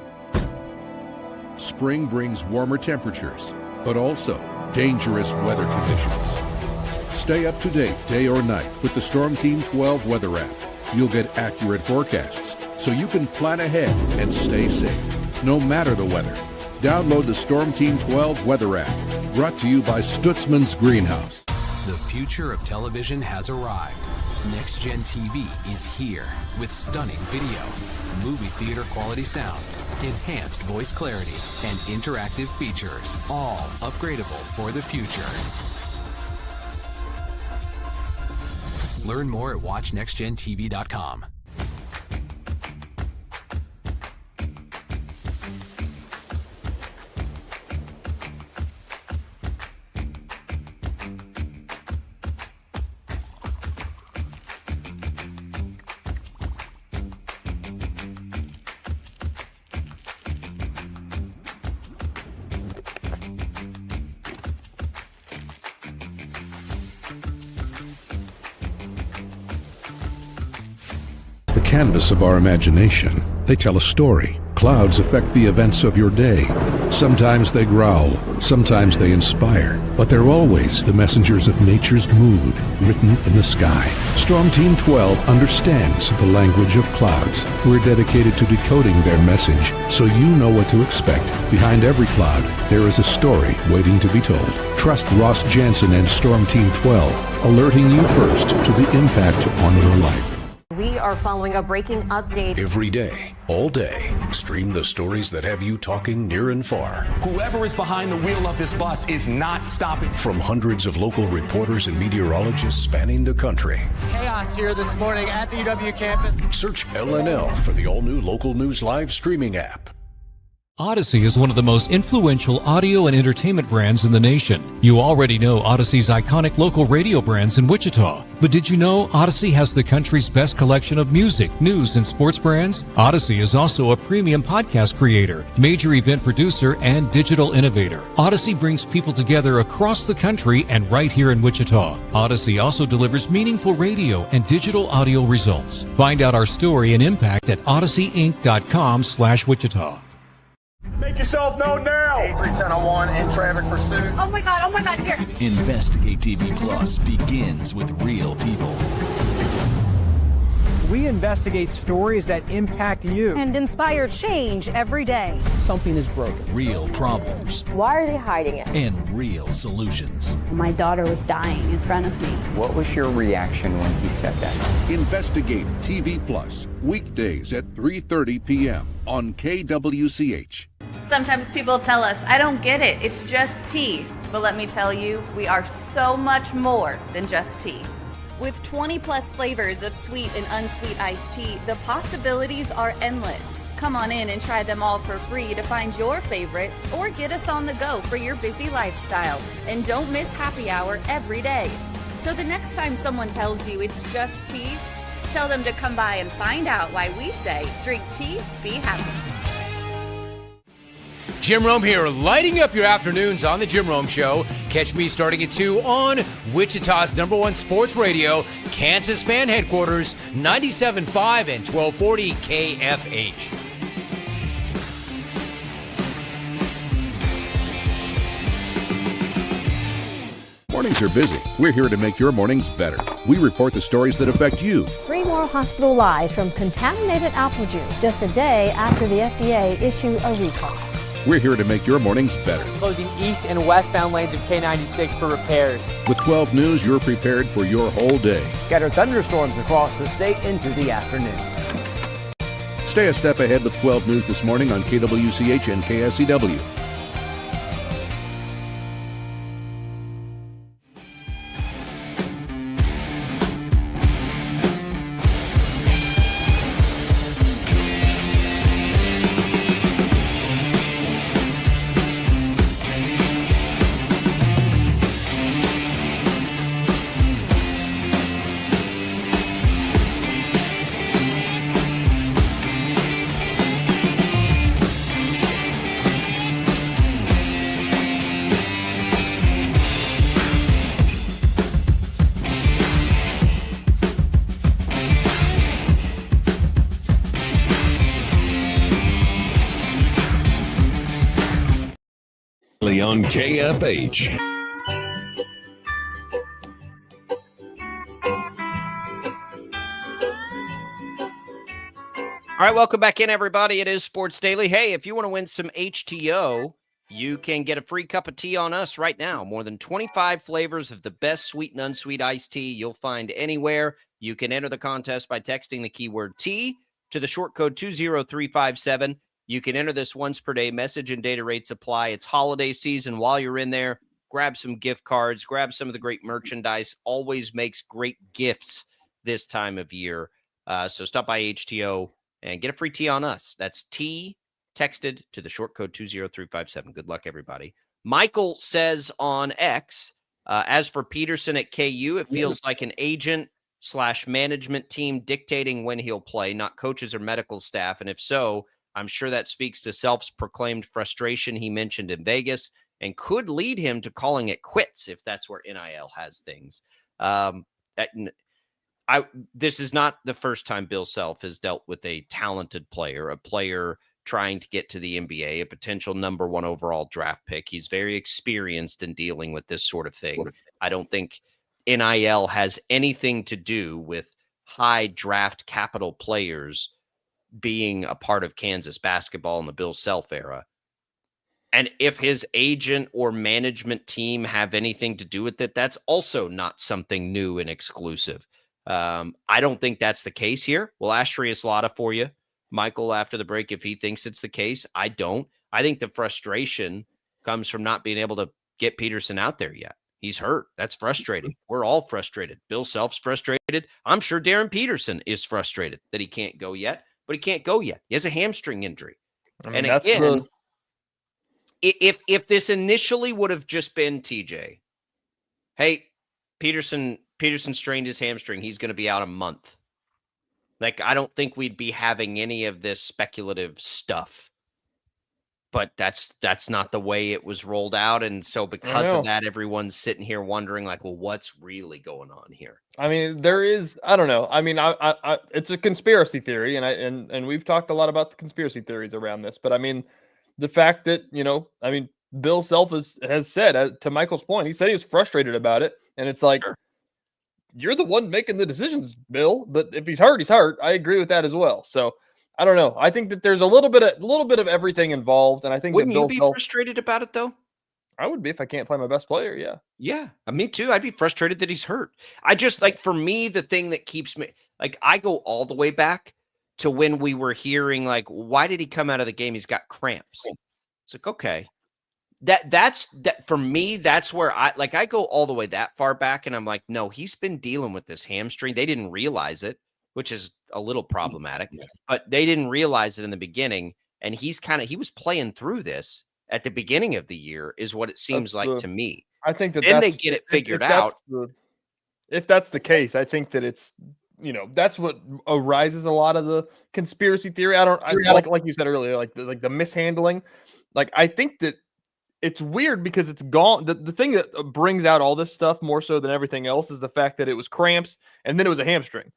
Spring brings warmer temperatures, but also dangerous weather conditions. Stay up to date day or night with the Storm Team 12 weather app. You'll get accurate forecasts, so you can plan ahead and stay safe, no matter the weather. Download the Storm Team 12 weather app, brought to you by Stutzman's Greenhouse. The future of television has arrived. Next Gen TV is here with stunning video, movie theater quality sound, enhanced voice clarity, and interactive features, all upgradable for the future. Learn more at watchnextgentv.com. Canvas of our imagination. They tell a story. Clouds affect the events of your day. Sometimes they growl, sometimes they inspire, but they're always the messengers of nature's mood written in the sky. Storm Team 12 understands the language of clouds. We're dedicated to decoding their message so you know what to expect. Behind every cloud, there is a story waiting to be told. Trust Ross Jansen and Storm Team 12, alerting you first to the impact on your life. We are following a breaking update. Every day, all day, stream the stories that have you talking near and far. Whoever is behind the wheel of this bus is not stopping. From hundreds of local reporters and meteorologists spanning the country. Chaos here this morning at the UW campus. Search LNL for the all-new Local News Live streaming app. Odyssey is one of the most influential audio and entertainment brands in the nation. You already know Odyssey's iconic local radio brands in Wichita. But did you know Odyssey has the country's best collection of music, news, and sports brands? Odyssey is also a premium podcast creator, major event producer, and digital innovator. Odyssey brings people together across the country and right here in Wichita. Odyssey also delivers meaningful radio and digital audio results. Find out our story and impact at odysseyinc.com/Wichita. Make yourself known now. 83-10-01 in traffic pursuit. Oh my God, here. Investigate TV Plus begins with real people. We investigate stories that impact you and inspire change every day. Something is broken. Real problems. Why are they hiding it? And real solutions. My daughter was dying in front of me. What was your reaction when he said that? Investigate TV Plus, weekdays at 3:30 p.m. on KWCH. Sometimes people tell us, I don't get it, it's just tea. But let me tell you, we are so much more than just tea. With 20 plus flavors of sweet and unsweet iced tea, the possibilities are endless. Come on in and try them all for free to find your favorite or get us on the go for your busy lifestyle. And don't miss happy hour every day. So the next time someone tells you it's just tea, tell them to come by and find out why we say drink tea, be happy. Jim Rome here, lighting up your afternoons on The Jim Rome Show. Catch me starting at 2 on Wichita's #1 sports radio, Kansas Fan Headquarters, 97.5 and 1240 KFH. Mornings are busy. We're here to make your mornings better. We report the stories that affect you. 3 more hospital lies from contaminated apple juice just a day after the FDA issue a recall. We're here to make your mornings better. Closing east and westbound lanes of K96 for repairs. With 12 News, you're prepared for your whole day. Scattered thunderstorms across the state into the afternoon. Stay a step ahead with 12 News this morning on KWCH and KSCW. On KFH. All right, welcome back in, everybody. It is Sports Daily. Hey, if you want to win some HTO, you can get a free cup of tea on us right now. More than 25 flavors of the best sweet and unsweet iced tea you'll find anywhere. You can enter the contest by texting the keyword tea to the short code 20357. You can enter this once per day. Message and data rates apply. It's holiday season. While you're in there, grab some gift cards, grab some of the great merchandise. Always makes great gifts this time of year. So stop by HTO and get a free tea on us. That's T texted to the short code 20357. Good luck, everybody. Michael says on X, as for Peterson at KU, it feels like an agent/management team dictating when he'll play, not coaches or medical staff. And if so, I'm sure that speaks to self-proclaimed frustration he mentioned in Vegas and could lead him to calling it quits if that's where NIL has things. This is not the first time Bill Self has dealt with a talented player, a player trying to get to the NBA, a potential #1 overall draft pick. He's very experienced in dealing with this sort of thing. I don't think NIL has anything to do with high draft capital players being a part of Kansas basketball in the Bill Self era. And if his agent or management team have anything to do with it, that's also not something new and exclusive. I don't think that's the case here. We'll ask Shreyas Laddha for you, Michael, after the break, if he thinks it's the case. I don't. I think the frustration comes from not being able to get Peterson out there yet. He's hurt. That's frustrating. We're all frustrated. Bill Self's frustrated. I'm sure Darren Peterson is frustrated that he can't go yet, but he can't go yet. He has a hamstring injury. And again, if this initially would have just been TJ, hey, Peterson strained his hamstring, he's going to be out a month. Like, I don't think we'd be having any of this speculative stuff. But that's not the way it was rolled out. And so because of that, everyone's sitting here wondering, like, well, what's really going on here? I mean, there is, I don't know. I mean, I it's a conspiracy theory, and we've talked a lot about the conspiracy theories around this. But I mean, the fact that, Bill Self has said, to Michael's point, he said he was frustrated about it. And it's like, you're the one making the decisions, Bill. But if he's hurt, he's hurt. I agree with that as well. So I don't know. I think that there's a little bit of everything involved, and I think wouldn't that Bill you be Self, frustrated about it though? I would be if I can't play my best player. Yeah. Yeah, me too. I'd be frustrated that he's hurt. I just like, for me, the thing that keeps me, like, I go all the way back to when we were hearing, like, why did he come out of the game? He's got cramps. It's like, okay, That's for me. That's where I go all the way that far back, and I'm like, no, he's been dealing with this hamstring. They didn't realize it, which is a little problematic, but they didn't realize it in the beginning. And he was playing through this at the beginning of the year, is what it seems like to me. I think that then they get it figured out. If that's the case, I think that it's, that's what arises a lot of the conspiracy theory. Like you said earlier, like the mishandling. Like, I think that it's weird because it's gone. The thing that brings out all this stuff more so than everything else is the fact that it was cramps and then it was a hamstring.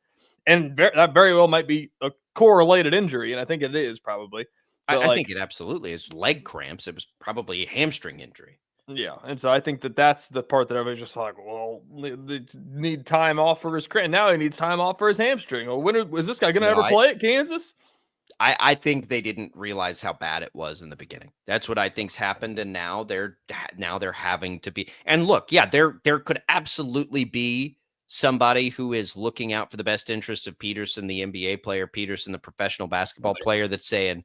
And that very well might be a correlated injury. And I think it is probably. I think it absolutely is leg cramps. It was probably a hamstring injury. Yeah, and so I think that that's the part that everybody's just like, well, they need time off for his cramp. Now he needs time off for his hamstring. Well, when is this guy going to ever play at Kansas? I think they didn't realize how bad it was in the beginning. That's what I think's happened, and now they're having to be. And look, yeah, there could absolutely be somebody who is looking out for the best interest of Peterson, the NBA player, Peterson, the professional basketball player, that's saying,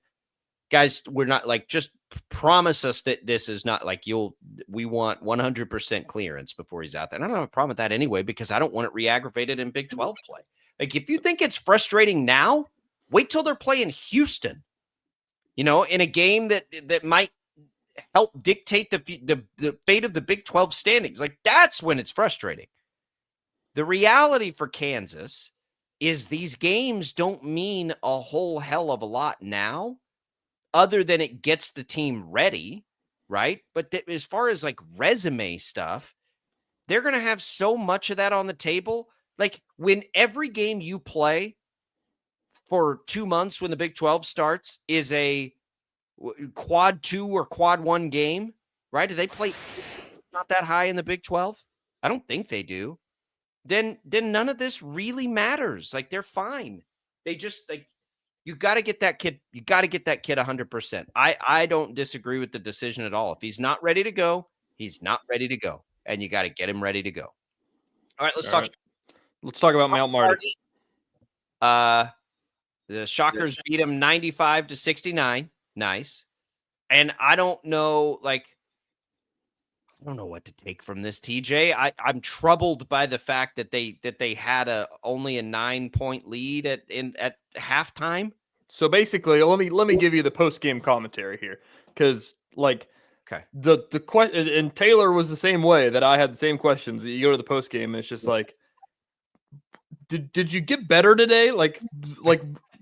guys, we're not just promise us that this is not we want 100% clearance before he's out there. And I don't have a problem with that anyway, because I don't want it re-aggravated in Big 12 play. Like, if you think it's frustrating now, wait till they're playing Houston, in a game that might help dictate the fate of the Big 12 standings. Like, that's when it's frustrating. The reality for Kansas is these games don't mean a whole hell of a lot now, other than it gets the team ready, right? But as far as resume stuff, they're going to have so much of that on the table. Like, when every game you play for 2 months when the Big 12 starts is a quad 2 or quad 1 game, right? Do they play not that high in the Big 12? I don't think they do. Then none of this really matters. Like, they're fine. They just you got to get that kid. You got to get that kid 100%. I don't disagree with the decision at all. If he's not ready to go, he's not ready to go, and you got to get him ready to go. All right, let's talk. Let's talk about Mount Marty. The Shockers beat him 95-69. Nice. And I don't know, I don't know what to take from this, TJ. I'm troubled by the fact that they had only a 9-point lead at halftime. So basically, let me give you the post-game commentary here, because okay, the question, and Taylor was the same way, that I had the same questions. You go to the post-game, and it's just did you get better today?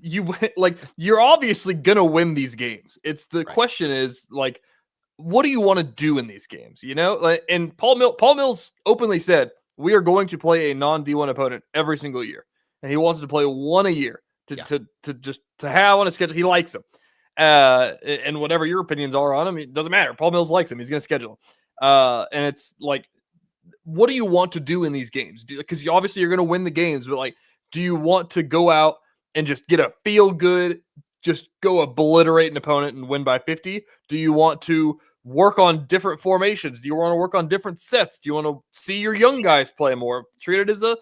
You're obviously gonna win these games. It's the question is what do you want to do in these games? And Paul Mills openly said, we are going to play a non-D1 opponent every single year, and he wants to play one a year to have on a schedule. He likes them, and whatever your opinions are on him, it doesn't matter. Paul Mills likes him. He's going to schedule him, and it's what do you want to do in these games? Because obviously you're going to win the games, but do you want to go out and just get a feel good, just go obliterate an opponent and win by 50? Do you want to work on different formations? Do you want to work on different sets? Do you want to see your young guys play more? Treat it as a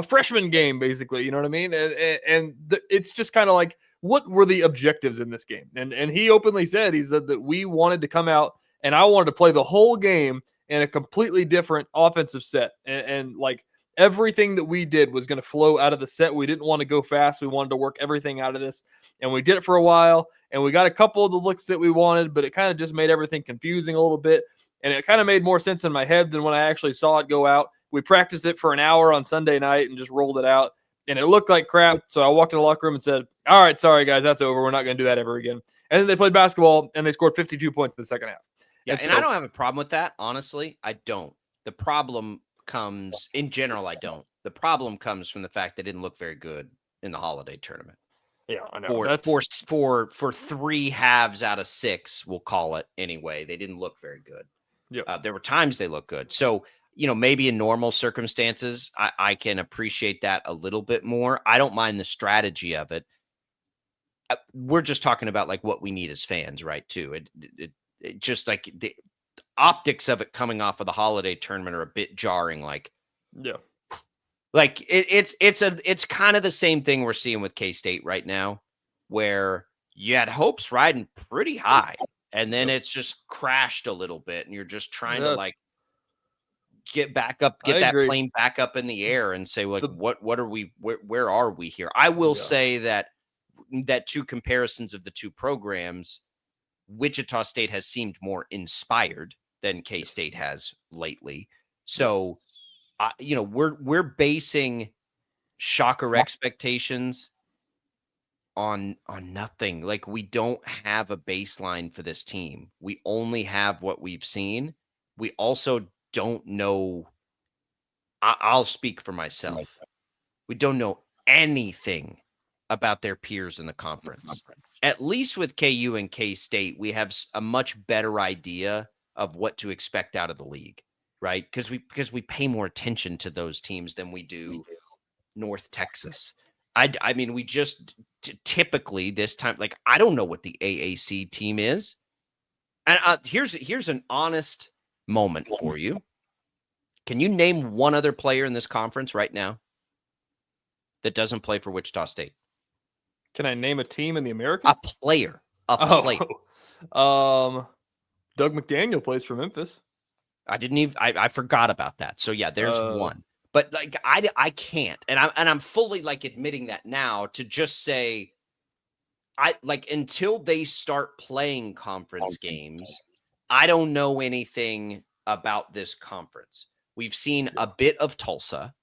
freshman game, basically. You know what I mean? It's just kind of what were the objectives in this game? And he openly said, that we wanted to come out and I wanted to play the whole game in a completely different offensive set. And everything that we did was going to flow out of the set. We didn't want to go fast. We wanted to work everything out of this. And we did it for a while. And we got a couple of the looks that we wanted, but it kind of just made everything confusing a little bit. And it kind of made more sense in my head than when I actually saw it go out. We practiced it for an hour on Sunday night and just rolled it out. And it looked like crap. So I walked in the locker room and said, all right, sorry, guys, that's over. We're not going to do that ever again. And then they played basketball, and they scored 52 points in the second half. Yeah, and I don't have a problem with that, honestly. I don't. The problem comes, in general, I don't. The problem comes from the fact they didn't look very good in the holiday tournament. Yeah, I know. For 3 halves out of 6, we'll call it anyway, they didn't look very good. Yeah, there were times they looked good. So, maybe in normal circumstances, I can appreciate that a little bit more. I don't mind the strategy of it. We're just talking about what we need as fans, right? Too. It just the optics of it coming off of the holiday tournament are a bit jarring. It's kind of the same thing we're seeing with K-State right now, where you had hopes riding pretty high And then it's just crashed a little bit, and you're just trying to, Yes. like, get back up, I get that agree. plane back up in the air and say, like, what are we, where are we here? I will say that two comparisons of the two programs, Wichita State has seemed more inspired than K-State has lately. So, we're basing shocker expectations on nothing. Like, we don't have a baseline for this team. We only have what we've seen. We also don't know. I'll speak for myself. We don't know anything about their peers in the conference. At least with KU and K-State, we have a much better idea of what to expect out of the league, right? Because we pay more attention to those teams than we do North Texas. I mean, we just typically this time, like, I don't know what the AAC team is. And here's an honest moment for you. Can you name one other player in this conference right now that doesn't play for Wichita State? Can I name a team in the American? A player. Doug McDaniel plays for Memphis. I forgot about that. So yeah, there's one. But like I can't, and I'm fully like admitting that now, to just say until they start playing conference games, I don't know anything about this conference. We've seen a bit of Tulsa,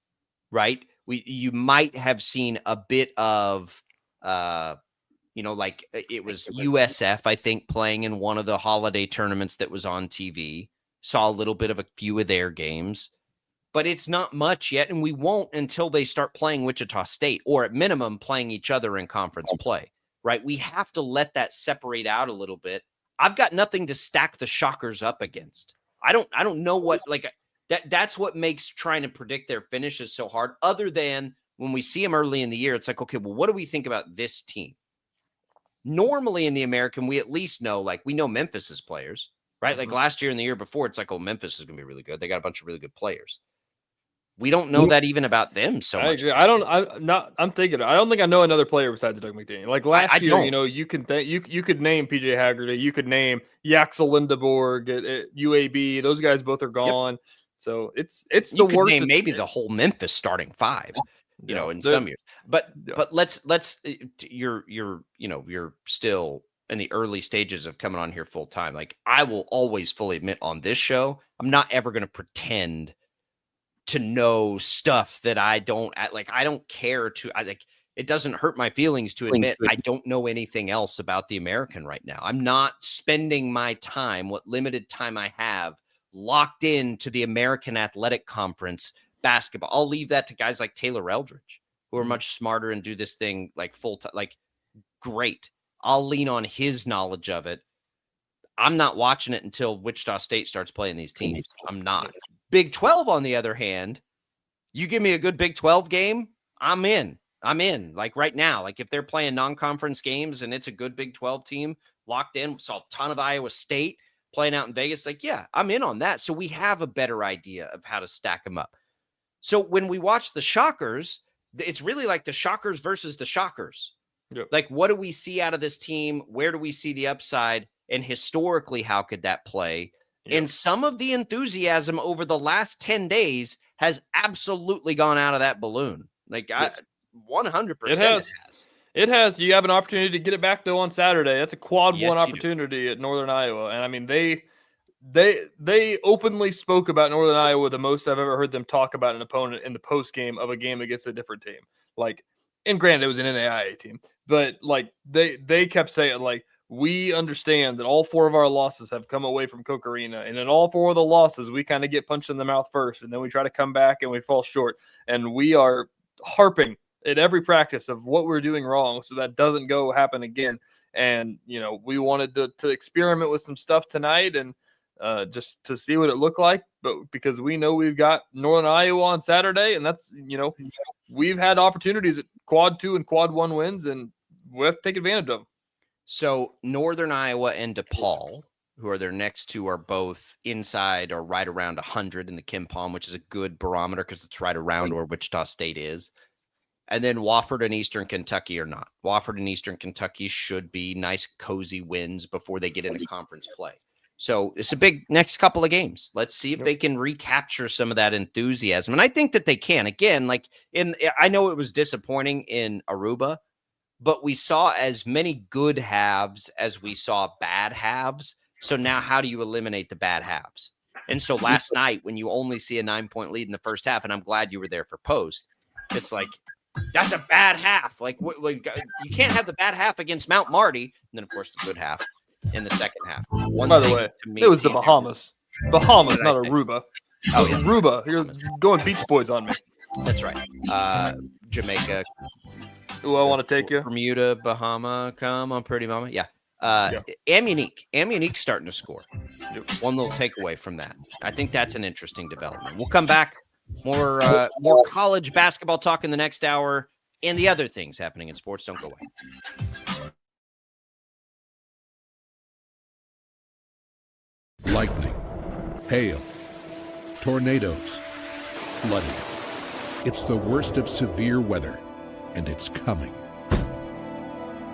right? You might have seen a bit of like it was USF, I think, playing in one of the holiday tournaments that was on TV. Saw a little bit of a few of their games. But it's not much yet, and we won't until they start playing Wichita State, or at minimum playing each other in conference play, right? We have to let that separate out a little bit. I've got nothing to stack the Shockers up against. I don't know what, like, that's what makes trying to predict their finishes so hard, other than when we see them early in the year, it's like, okay, well, what do we think about this team? Normally in the American, we at least know, like, we know Memphis's players, right? Like last year and the year before, it's like, oh, Memphis is going to be really good. They got a bunch of really good players. We don't know that even about them so much. I don't think I know another player besides Doug McDaniel. Like last year, you could name PJ Haggerty, you could name Yaxel Lindeborg at UAB. Those guys both are gone. Yep. So it's the worst. Name maybe the whole Memphis starting five, in some years. But let's you're still in the early stages of coming on here full time. Like, I will always fully admit on this show, I'm not ever going to pretend to know stuff that I don't like. I don't care to, it doesn't hurt my feelings to admit I don't know anything else about the American right now. I'm not spending my time, what limited time I have, locked into the American Athletic Conference basketball. I'll leave that to guys like Taylor Eldridge, who are much smarter and do this thing like full time. Like, great. I'll lean on his knowledge of it. I'm not watching it until Wichita State starts playing these teams. I'm not. Big 12, on the other hand, you give me a good Big 12 game, I'm in. Like right now, like if they're playing non-conference games and it's a good Big 12 team locked in, saw a ton of Iowa State playing out in Vegas. Like, yeah, I'm in on that. So we have a better idea of how to stack them up. So when we watch the Shockers, it's really like the Shockers versus the Shockers. Yep. Like, what do we see out of this team? Where do we see the upside? And historically, how could that play? Yep. And some of the enthusiasm over the last 10 days has absolutely gone out of that balloon. Like, yes. 100% it has. It has. You have an opportunity to get it back, though, on Saturday. That's a quad one opportunity at Northern Iowa. And I mean, they openly spoke about Northern Iowa the most I've ever heard them talk about an opponent in the post game of a game against a different team. Like, and granted, it was an NAIA team, but like they kept saying, like, we understand that all four of our losses have come away from Koch Arena, and in all four of the losses, we kind of get punched in the mouth first, and then we try to come back and we fall short. And we are harping at every practice of what we're doing wrong so that doesn't go happen again. And, we wanted to experiment with some stuff tonight and just to see what it looked like. But because we know we've got Northern Iowa on Saturday, and that's, we've had opportunities at quad 2 and quad 1 wins, and we have to take advantage of them. So Northern Iowa and DePaul, who are their next two, are both inside or right around 100 in the KenPom, which is a good barometer because it's right around where Wichita State is. And then Wofford and Eastern Kentucky are not. Wofford and Eastern Kentucky should be nice, cozy wins before they get into conference play. So it's a big next couple of games. Let's see if they can recapture some of that enthusiasm. And I think that they can. Again, I know it was disappointing in Aruba, but we saw as many good halves as we saw bad halves. So now how do you eliminate the bad halves? And so last night, when you only see a 9-point lead in the first half, and I'm glad you were there for post, it's like, that's a bad half. You can't have the bad half against Mount Marty. And then, of course, the good half in the second half. By the way, it was the Bahamas. Bahamas, not Aruba. Oh, yeah. Aruba. You're going Beach Boys on me. That's right. Jamaica. Ooh, I want to take you. Bermuda, Bahama. Come on, pretty mama. Yeah. Ammunique starting to score. One little takeaway from that. I think that's an interesting development. We'll come back. More college basketball talk in the next hour and the other things happening in sports. Don't go away. Lightning, hail, tornadoes, flooding. It's the worst of severe weather, and it's coming.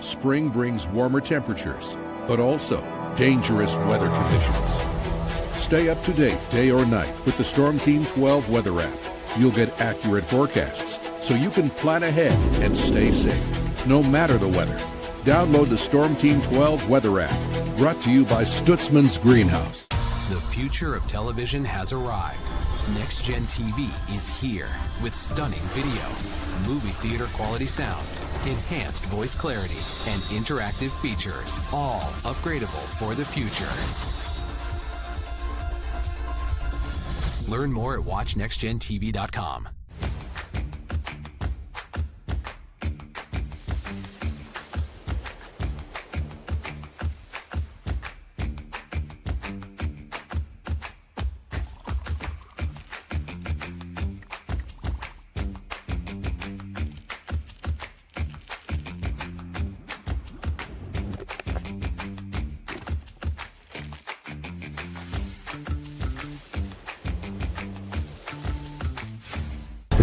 Spring brings warmer temperatures, but also dangerous weather conditions. Stay up to date day or night with the Storm Team 12 weather app. You'll get accurate forecasts so you can plan ahead and stay safe, no matter the weather. Download the Storm Team 12 weather app, brought to you by Stutzman's Greenhouse. The future of television has arrived. Next Gen TV is here with stunning video, movie theater quality sound, enhanced voice clarity, and interactive features, all upgradable for the future. Learn more at watchnextgentv.com.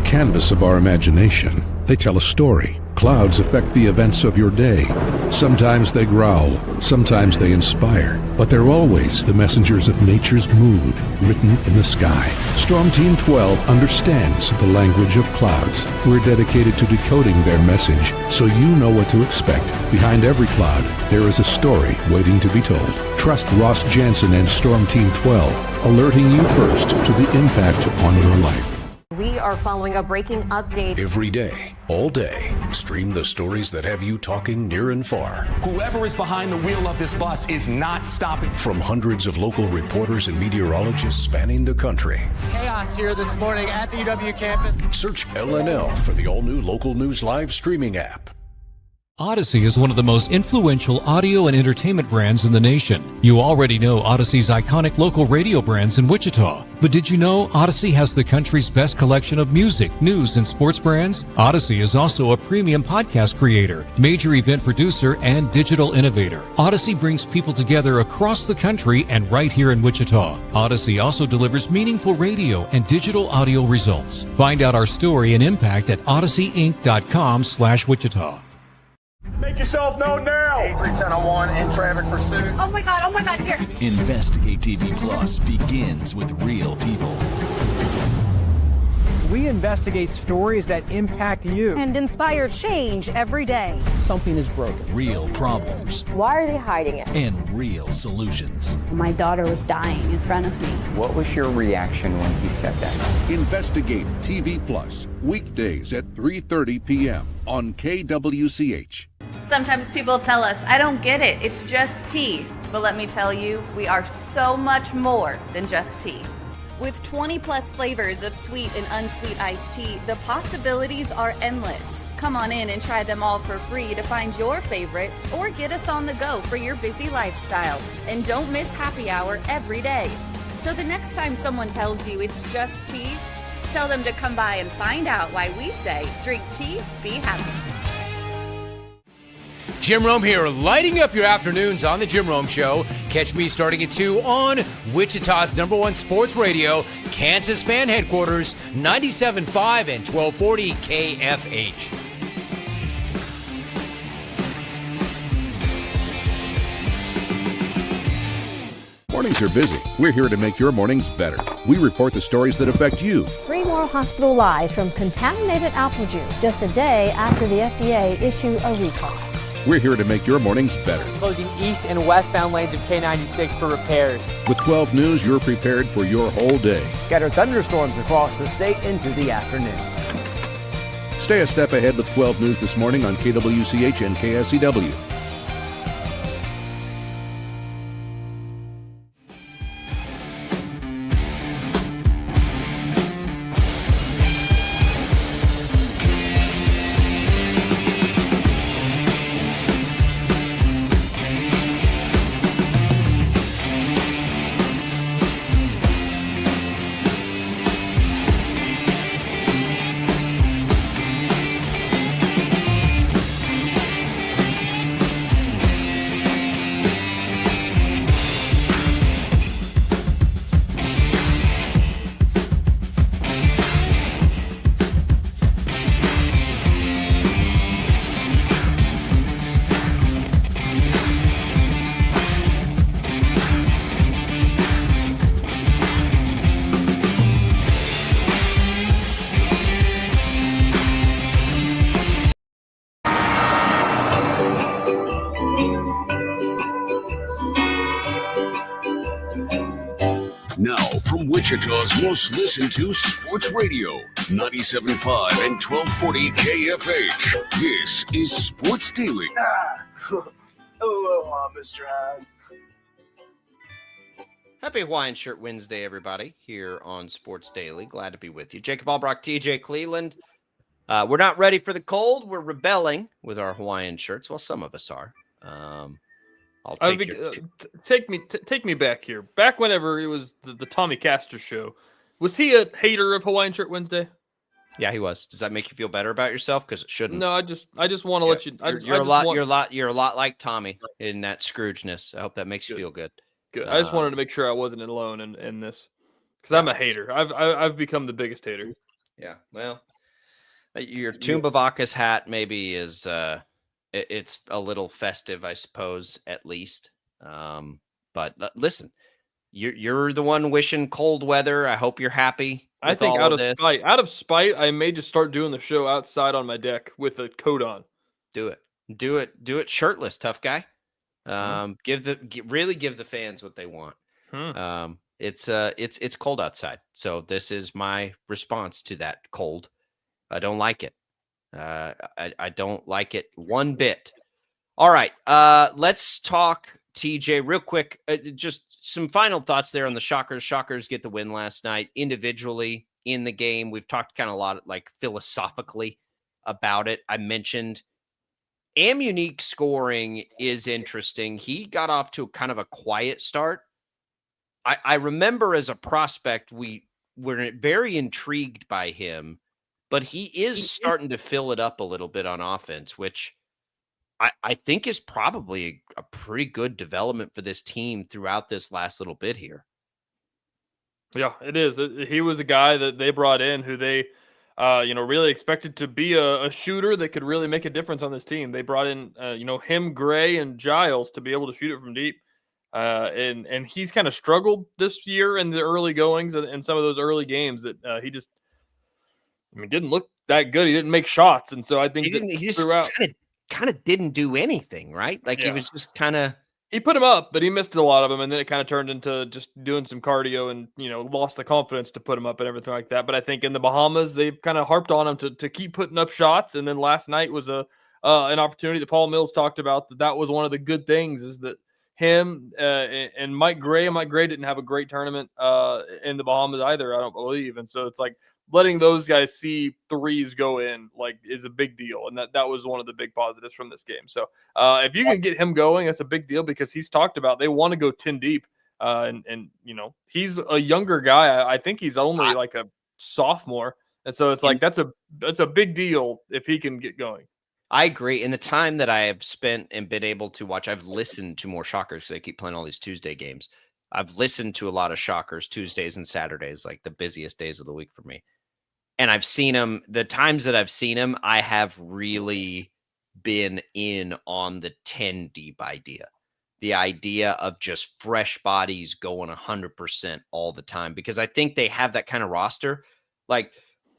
Canvas of our imagination. They tell a story. Clouds affect the events of your day. Sometimes they growl, sometimes they inspire, but they're always the messengers of nature's mood written in the sky. Storm Team 12 understands the language of clouds. We're dedicated to decoding their message so you know what to expect. Behind every cloud, there is a story waiting to be told. Trust Ross Jansen and Storm Team 12, alerting you first to the impact on your life. We are following a breaking update. Every day, all day, stream the stories that have you talking near and far. Whoever is behind the wheel of this bus is not stopping. From hundreds of local reporters and meteorologists spanning the country. Chaos here this morning at the UW campus. Search LNL for the all-new Local News Live streaming app. Odyssey is one of the most influential audio and entertainment brands in the nation. You already know Odyssey's iconic local radio brands in Wichita. But did you know Odyssey has the country's best collection of music, news, and sports brands? Odyssey is also a premium podcast creator, major event producer, and digital innovator. Odyssey brings people together across the country and right here in Wichita. Odyssey also delivers meaningful radio and digital audio results. Find out our story and impact at odysseyinc.com/Wichita. Make yourself known now. Avery 1001 in traffic pursuit. Oh my God, here. Investigate TV Plus begins with real people. We investigate stories that impact you. And inspire change every day. Something is broken. Real problems. Why are they hiding it? And real solutions. My daughter was dying in front of me. What was your reaction when he said that? Investigate TV Plus, weekdays at 3:30 p.m. on KWCH. Sometimes people tell us, I don't get it, it's just tea. But let me tell you, we are so much more than just tea. With 20 plus flavors of sweet and unsweet iced tea, the possibilities are endless. Come on in and try them all for free to find your favorite or get us on the go for your busy lifestyle. And don't miss happy hour every day. So the next time someone tells you it's just tea, tell them to come by and find out why we say drink tea, be happy. Jim Rome here, lighting up your afternoons on the Jim Rome Show. Catch me starting at 2 on Wichita's #1 sports radio, Kansas Fan Headquarters, 97.5 and 1240 KFH. Mornings are busy. We're here to make your mornings better. We report the stories that affect you. 3 more hospitalized from contaminated apple juice just a day after the FDA issued a recall. We're here to make your mornings better. Closing east and westbound lanes of K96 for repairs. With 12 News, you're prepared for your whole day. Scattered thunderstorms across the state into the afternoon. Stay a step ahead with 12 News this morning on KWCH and KSCW. Now, from Wichita's most listened to sports radio, 97.5 and 1240 KFH, this is Sports Daily. Aloha, Mr. Hyde. Happy Hawaiian Shirt Wednesday, everybody, here on Sports Daily. Glad to be with you. Jacob Albrock, TJ Cleveland. We're not ready for the cold. We're rebelling with our Hawaiian shirts. Well, some of us are. Take me back here. Back whenever it was the Tommy Castor show, was he a hater of Hawaiian Shirt Wednesday? Yeah, he was. Does that make you feel better about yourself? Because it shouldn't. No, I just want to let you. You're a lot like Tommy in that Scroogeness. I hope that makes you feel good. Good. I just wanted to make sure I wasn't alone in this, because I'm a hater. I've become the biggest hater. Yeah. Well, your Tumbavakas hat maybe is it's a little festive, I suppose, at least. But listen, you're the one wishing cold weather. I hope you're happy. I think out of spite, I may just start doing the show outside on my deck with a coat on. Do it shirtless, tough guy. Give the fans what they want. It's cold outside, so this is my response to that cold. I don't like it. I don't like it one bit. All right, let's talk TJ real quick. Just some final thoughts there on the Shockers. Shockers get the win last night individually in the game. We've talked kind of a lot like philosophically about it. I mentioned Amunique scoring is interesting. He got off to kind of a quiet start. I remember as a prospect, we were very intrigued by him, but he is starting to fill it up a little bit on offense, which I think is probably a pretty good development for this team throughout this last little bit here. Yeah, it is. He was a guy that they brought in who they really expected to be a shooter that could really make a difference on this team. They brought in, him, Gray, and Giles to be able to shoot it from deep. And he's kind of struggled this year in the early goings and some of those early games that he just, didn't look that good. He didn't make shots. And so I think he just kind of didn't do anything, right? Like he was just kind of. He put him up, but he missed a lot of them, and then it kind of turned into just doing some cardio and, lost the confidence to put him up and everything like that. But I think in the Bahamas, they've kind of harped on him to keep putting up shots. And then last night was an opportunity that Paul Mills talked about, that was one of the good things, is that him and Mike Gray didn't have a great tournament in the Bahamas either, I don't believe. And so it's like letting those guys see threes go in is a big deal. And that was one of the big positives from this game. So if you can get him going, that's a big deal, because he's talked about they want to go 10 deep. And he's a younger guy. I think he's only like a sophomore. And so it's like that's a big deal if he can get going. I agree. In the time that I have spent and been able to watch, I've listened to more Shockers because they keep playing all these Tuesday games. I've listened to a lot of Shockers Tuesdays and Saturdays, like the busiest days of the week for me. And I've seen them. The times that I've seen them, I have really been in on the 10 deep idea. The idea of just fresh bodies going 100% all the time, because I think they have that kind of roster. Like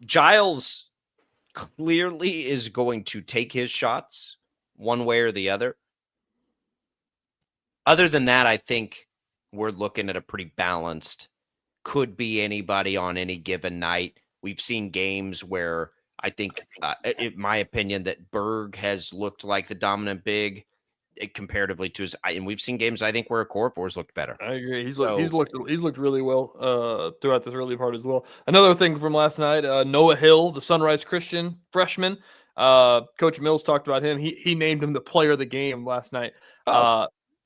Giles clearly is going to take his shots one way or the other. Other than that, I think we're looking at a pretty balanced, could be anybody on any given night. We've seen games where I think, in my opinion, that Berg has looked like the dominant big comparatively to his, and we've seen games I think where Okorafor's looked better. I agree. He's looked really well throughout this early part as well. Another thing from last night, Noah Hill, the Sunrise Christian freshman. Coach Mills talked about him. He named him the player of the game last night.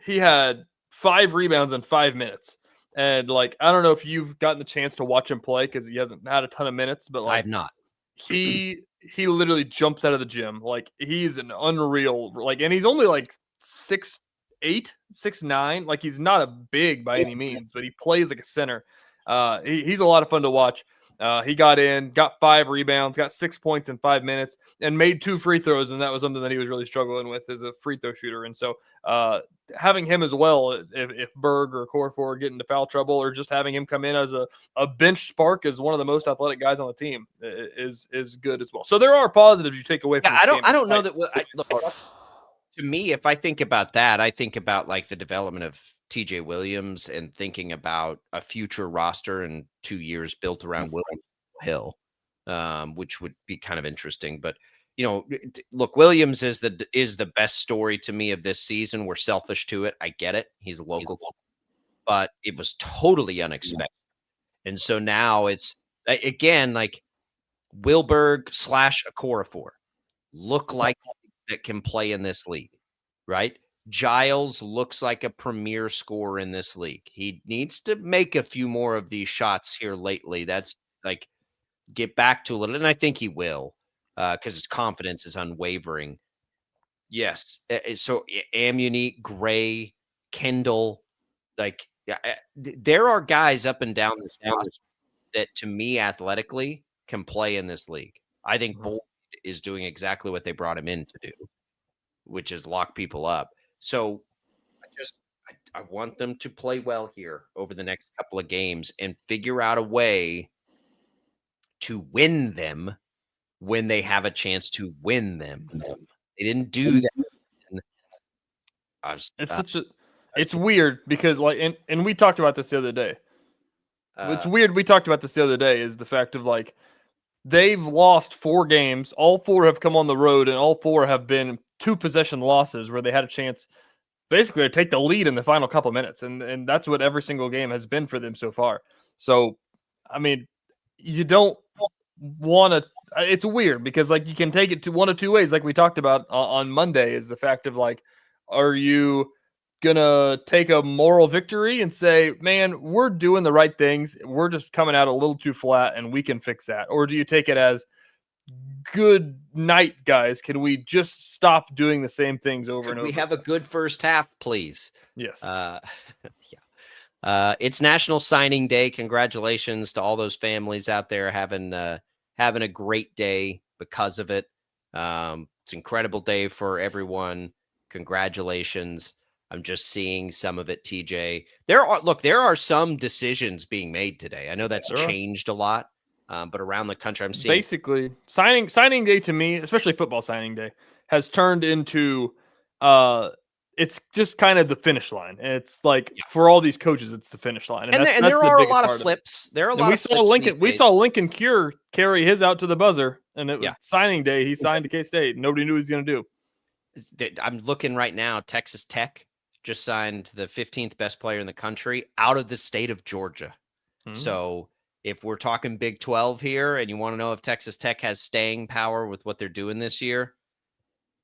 He had 5 rebounds in 5 minutes. And like, I don't know if you've gotten the chance to watch him play because he hasn't had a ton of minutes, but like I've not. He literally jumps out of the gym. Like he's an unreal, like, and he's only like 6'8", 6'9". Like he's not a big by any means, but he plays like a center. He's a lot of fun to watch. He got in, got 5 rebounds, got 6 points in 5 minutes, and made 2 free throws. And that was something that he was really struggling with as a free throw shooter. And so having him as well, if Berg or Okorafor get into foul trouble, or just having him come in as a bench spark as one of the most athletic guys on the team is good as well. So there are positives you take away from this game. I don't know that. Look, to me, if I think about that, I think about like the development of TJ Williams and thinking about a future roster in 2 years built around Will Hill, which would be kind of interesting. But you know, look, Williams is the best story to me of this season. We're selfish to it. I get it. He's a local, but it was totally unexpected. And so now it's again like Wilberg / Okorafor look like that can play in this league, right? Giles looks like a premier scorer in this league. He needs to make a few more of these shots here lately. That's like get back to a little, and I think he will because his confidence is unwavering. Yes. So Amunique, Gray, Kendall, like there are guys up and down this roster that to me athletically can play in this league. I think Boyd is doing exactly what they brought him in to do, which is lock people up. So I want them to play well here over the next couple of games and figure out a way to win them when they have a chance to win them. They didn't do that. It's weird because like, and we talked about this the other day. It's weird. We talked about this the other day is the fact of like, they've lost 4 games. All 4 have come on the road, and all 4 have been 2 possession losses where they had a chance basically to take the lead in the final couple minutes. And that's what every single game has been for them so far. So, I mean, you don't want to – it's weird because, like, you can take it to one of 2 ways, like we talked about on Monday, is the fact of, like, are you – gonna take a moral victory and say, man, we're doing the right things, we're just coming out a little too flat and we can fix that? Or do you take it as good night, guys, can we just stop doing the same things over and over? We have a good first half, please. Yes. It's National Signing Day. Congratulations to all those families out there having a great day because of it. It's an incredible day for everyone. Congratulations. I'm just seeing some of it, TJ. There are some decisions being made today. I know that's changed a lot, but around the country, I'm seeing basically signing day to me, especially football signing day, has turned into it's just kind of the finish line. It's like for all these coaches, it's the finish line, and there are a lot of flips. There are a lot. We saw Lincoln. We saw Lincoln Cure carry his out to the buzzer, and it was signing day. He signed to K-State. Nobody knew what he was going to do. I'm looking right now. Texas Tech just signed the 15th best player in the country out of the state of Georgia. So if we're talking Big 12 here and you want to know if Texas Tech has staying power with what they're doing this year,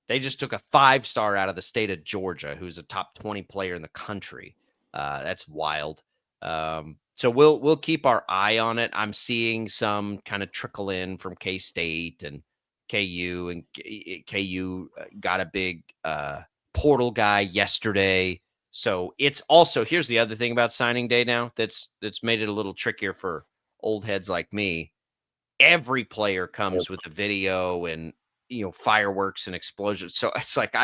they just took a 5-star out of the state of Georgia, who's a top 20 player in the country. That's wild. So we'll keep our eye on it. I'm seeing some kind of trickle in from K-State and KU, and KU got a big portal guy yesterday. So it's also, here's the other thing about signing day now that's made it a little trickier for old heads like me. Every player comes with a video and, fireworks and explosions. So it's like,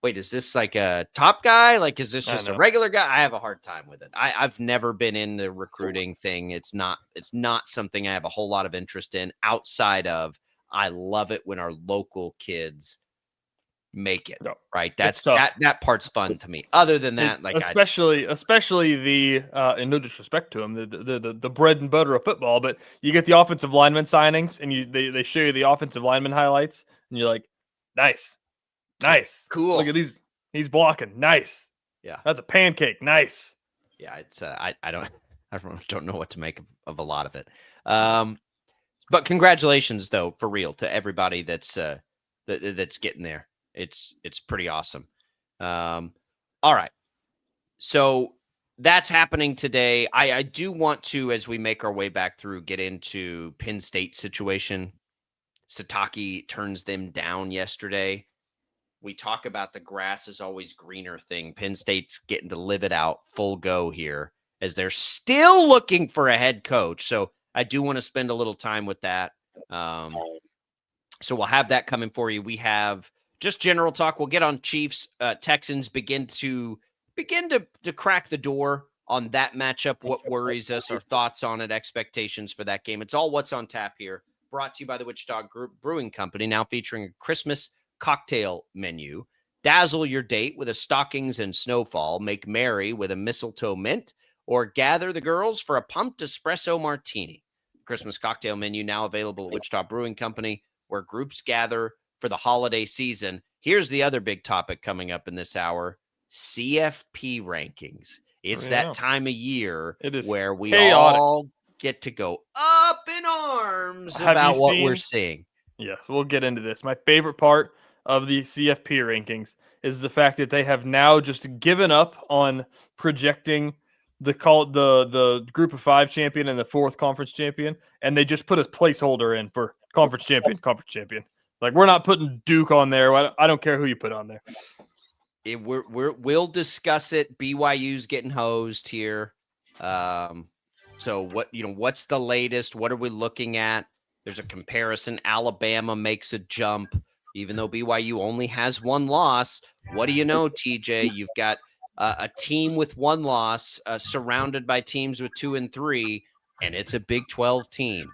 wait, is this like a top guy? Like, is this just a regular guy? I have a hard time with it. I've never been in the recruiting thing. It's not something I have a whole lot of interest in outside of, I love it when our local kids make it. Right. That's that part's fun to me. Other than that, especially the and no disrespect to him, the bread and butter of football, but you get the offensive lineman signings and they show you the offensive lineman highlights and you're like, nice, cool. Look at he's blocking, nice. Yeah, that's a pancake, nice. Yeah, it's I don't know what to make of a lot of it. But congratulations though, for real, to everybody that's getting there. It's pretty awesome. All right. So that's happening today. I do want to, as we make our way back through, get into Penn State situation. Sataki turns them down yesterday. We talk about the grass is always greener thing. Penn State's getting to live it out full go here as they're still looking for a head coach. So I do want to spend a little time with that. So we'll have that coming for you. We have just general talk. We'll get on Chiefs. Texans begin to crack the door on that matchup. What worries us, our thoughts on it, expectations for that game. It's all what's on tap here. Brought to you by the Wichita Brewing Company, now featuring a Christmas cocktail menu. Dazzle your date with a stockings and snowfall. Make merry with a mistletoe mint, or gather the girls for a pumped espresso martini. Christmas cocktail menu now available at Wichita Brewing Company, where groups gather for the holiday season. Here's the other big topic coming up in this hour: CFP rankings. It's that time of year where we all get to go up in arms about what we're seeing. Yeah, we'll get into this. My favorite part of the CFP rankings is the fact that they have now just given up on projecting the group of 5 champion and the 4th conference champion, and they just put a placeholder in for conference champion. Like, we're not putting Duke on there. I don't care who you put on there. We'll discuss it. BYU's getting hosed here. So what's the latest? What are we looking at? There's a comparison. Alabama makes a jump, even though BYU only has 1 loss. What do you know, TJ? You've got a team with 1 loss surrounded by teams with 2 and 3, and it's a Big 12 team.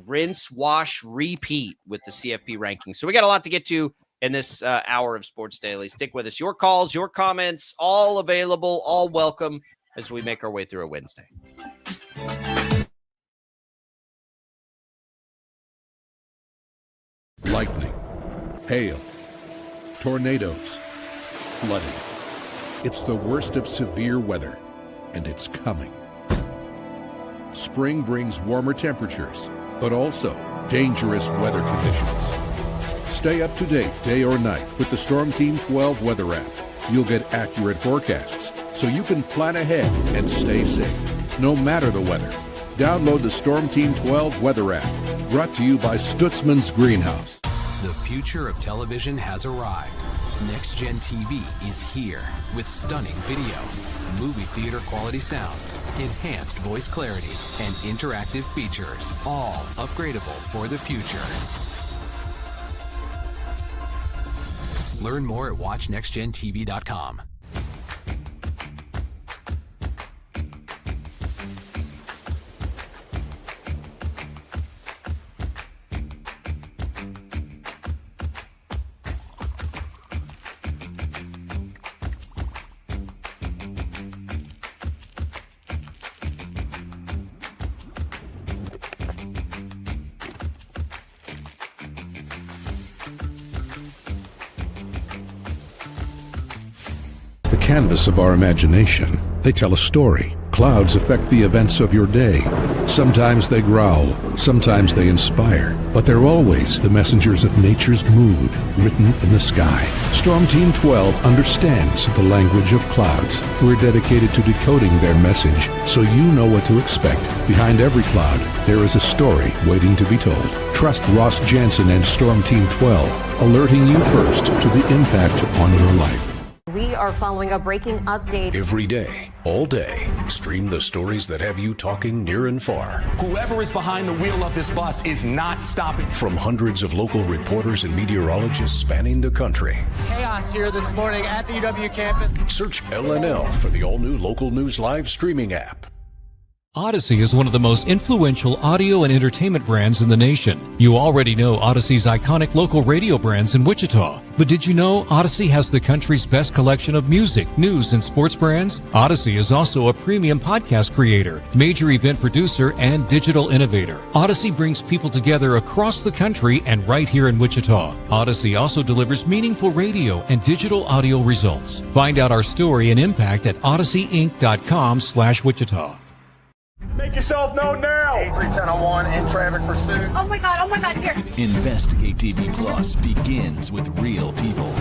Rinse, wash, repeat with the CFP rankings. So we got a lot to get to in this hour of Sports Daily. Stick with us. Your calls, your comments, all available, all welcome as we make our way through a Wednesday. Lightning, hail, tornadoes, flooding. It's the worst of severe weather, and it's coming. Spring brings warmer temperatures, but also dangerous weather conditions. Stay up to date day or night with the Storm Team 12 weather app. You'll get accurate forecasts, so you can plan ahead and stay safe, no matter the weather. Download the Storm Team 12 weather app, brought to you by Stutzman's Greenhouse. The future of television has arrived. Next Gen TV is here with stunning video, movie theater quality sound, enhanced voice clarity, and interactive features, all upgradable for the future. Learn more at watchnextgentv.com. Canvas of our imagination. They tell a story. Clouds affect the events of your day. Sometimes they growl, sometimes they inspire, but they're always the messengers of nature's mood written in the sky. Storm Team 12 understands the language of clouds. We're dedicated to decoding their message so you know what to expect. Behind every cloud, there is a story waiting to be told. Trust Ross Jansen and Storm Team 12, alerting you first to the impact on your life. We are following a breaking update. Every day, all day, stream the stories that have you talking near and far. Whoever is behind the wheel of this bus is not stopping. From hundreds of local reporters and meteorologists spanning the country. Chaos here this morning at the UW campus. Search LNL for the all-new Local News Live streaming app. Odyssey is one of the most influential audio and entertainment brands in the nation. You already know Odyssey's iconic local radio brands in Wichita. But did you know Odyssey has the country's best collection of music, news, and sports brands? Odyssey is also a premium podcast creator, major event producer, and digital innovator. Odyssey brings people together across the country and right here in Wichita. Odyssey also delivers meaningful radio and digital audio results. Find out our story and impact at odysseyinc.com/Wichita. Make yourself known now. 83101 in traffic pursuit. Oh my God, here. Investigate TV Plus begins with real people.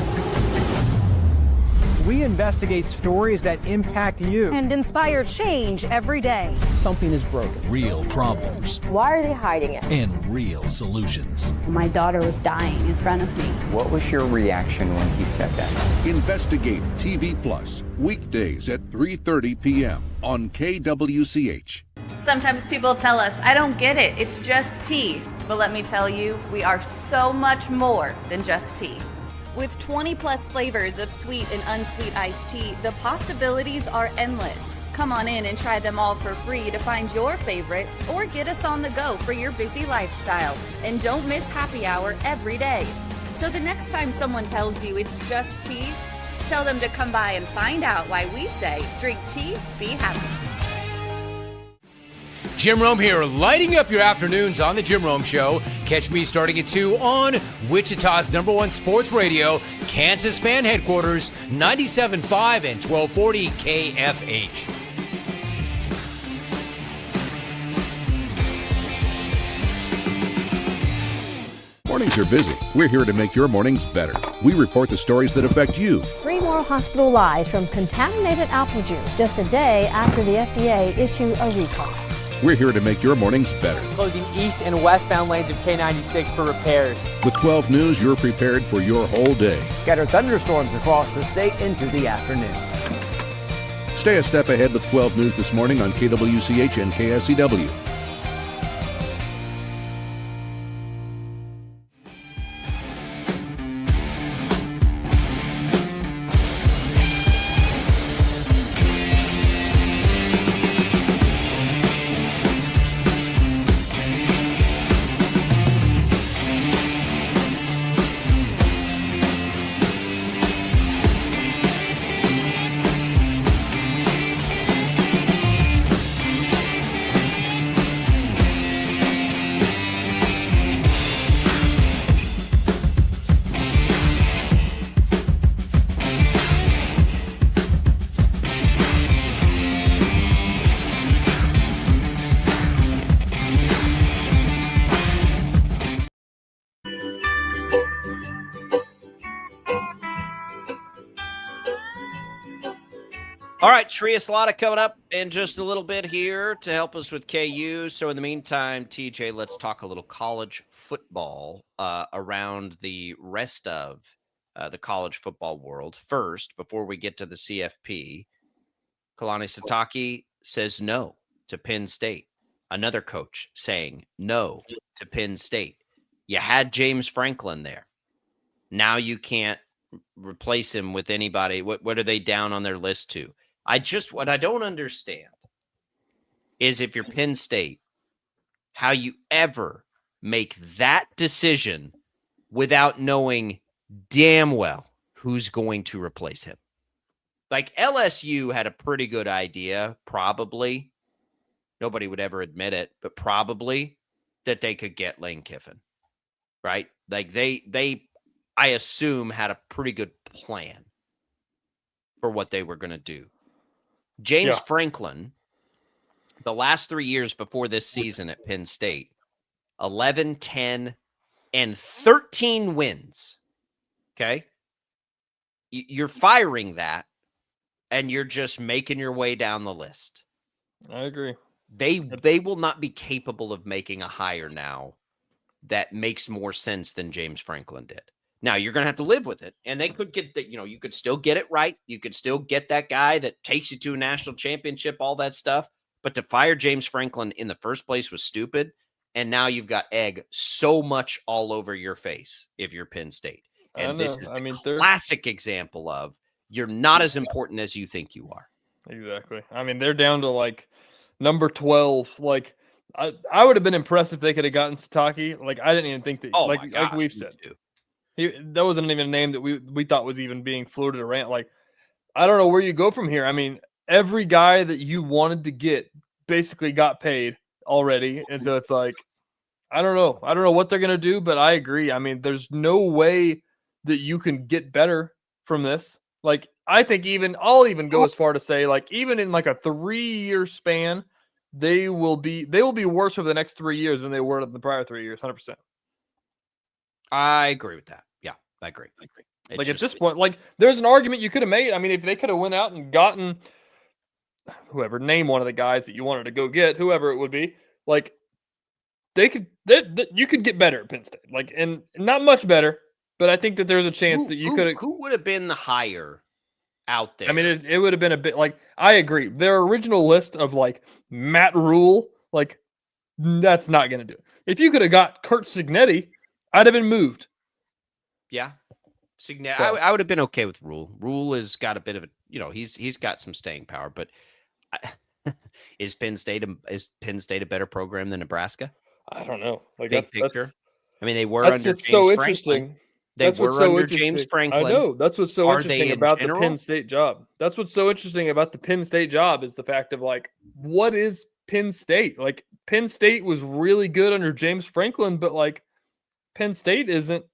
We investigate stories that impact you. And inspire change every day. Something is broken. Real problems. Why are they hiding it? And real solutions. My daughter was dying in front of me. What was your reaction when he said that? Investigate TV Plus, weekdays at 3:30 p.m. on KWCH. Sometimes people tell us, I don't get it, it's just tea. But let me tell you, we are so much more than just tea. With 20 plus flavors of sweet and unsweet iced tea, the possibilities are endless. Come on in and try them all for free to find your favorite or get us on the go for your busy lifestyle. And don't miss happy hour every day. So the next time someone tells you it's just tea, tell them to come by and find out why we say, drink tea, be happy. Jim Rome here, lighting up your afternoons on The Jim Rome Show. Catch me starting at 2 on Wichita's #1 sports radio, Kansas Fan Headquarters, 97.5 and 1240 KFH. Mornings are busy. We're here to make your mornings better. We report the stories that affect you. 3 more hospitalized from contaminated apple juice just a day after the FDA issued a recall. We're here to make your mornings better. Closing east and westbound lanes of K96 for repairs. With 12 News, you're prepared for your whole day. Scattered thunderstorms across the state into the afternoon. Stay a step ahead with 12 News this morning on KWCH and KSCW. All right, Shreyas Laddha coming up in just a little bit here to help us with KU. So in the meantime, TJ, let's talk a little college football around the rest of the college football world. First, before we get to the CFP, Kalani Sitake says no to Penn State. Another coach saying no to Penn State. You had James Franklin there. Now you can't replace him with anybody. What are they down on their list to? What I don't understand is if you're Penn State, how you ever make that decision without knowing damn well who's going to replace him. Like LSU had a pretty good idea, probably. Nobody would ever admit it, but probably that they could get Lane Kiffin, right? Like they I assume had a pretty good plan for what they were going to do. James Franklin, the last 3 years before this season at Penn State, 11, 10, and 13 wins. Okay. You're firing that, and you're just making your way down the list. I agree. They will not be capable of making a hire now that makes more sense than James Franklin did. Now you're going to have to live with it, and they could get that. You could still get it right. You could still get that guy that takes you to a national championship, all that stuff. But to fire James Franklin in the first place was stupid. And now you've got egg so much all over your face if you're Penn State. And this is the classic example of you're not as important as you think you are. Exactly. I mean, they're down to like number 12. Like, I would have been impressed if they could have gotten Sataki. Like, I didn't even think that. Oh, like, my gosh, like we've said, that wasn't even a name that we thought was even being floated around. Like, I don't know where you go from here. I mean, every guy that you wanted to get basically got paid already, and so it's like, I don't know what they're gonna do, but I agree. I mean, there's no way that you can get better from this. Like, I think I'll even go as far to say, like, even in like a 3-year span, they will be worse over the next 3 years than they were in the prior 3 years, 100%. I agree with that. Yeah, I agree. Like, at this point, like, there's an argument you could have made. I mean, if they could have went out and gotten whoever, name one of the guys that you wanted to go get, whoever it would be, like, you could get better at Penn State. Like, and not much better, but I think that there's a chance that you could have. Who would have been the hire out there? I mean, it would have been a bit like, I agree. Their original list of like Matt Rule, like, that's not going to do it. If you could have got Kurt Signetti, I'd have been moved. Yeah. Signetti, I would have been okay with Rule. Rule has got a bit of a, he's got some staying power, but is Penn State a better program than Nebraska? I don't know. Like, big picture. I mean, they were under James so Franklin. Interesting. They that's were under James Franklin. I know. That's what's so interesting about the Penn State job. That's what's so interesting about the Penn State job is the fact of, like, what is Penn State? Like, Penn State was really good under James Franklin, but, like, Penn State isn't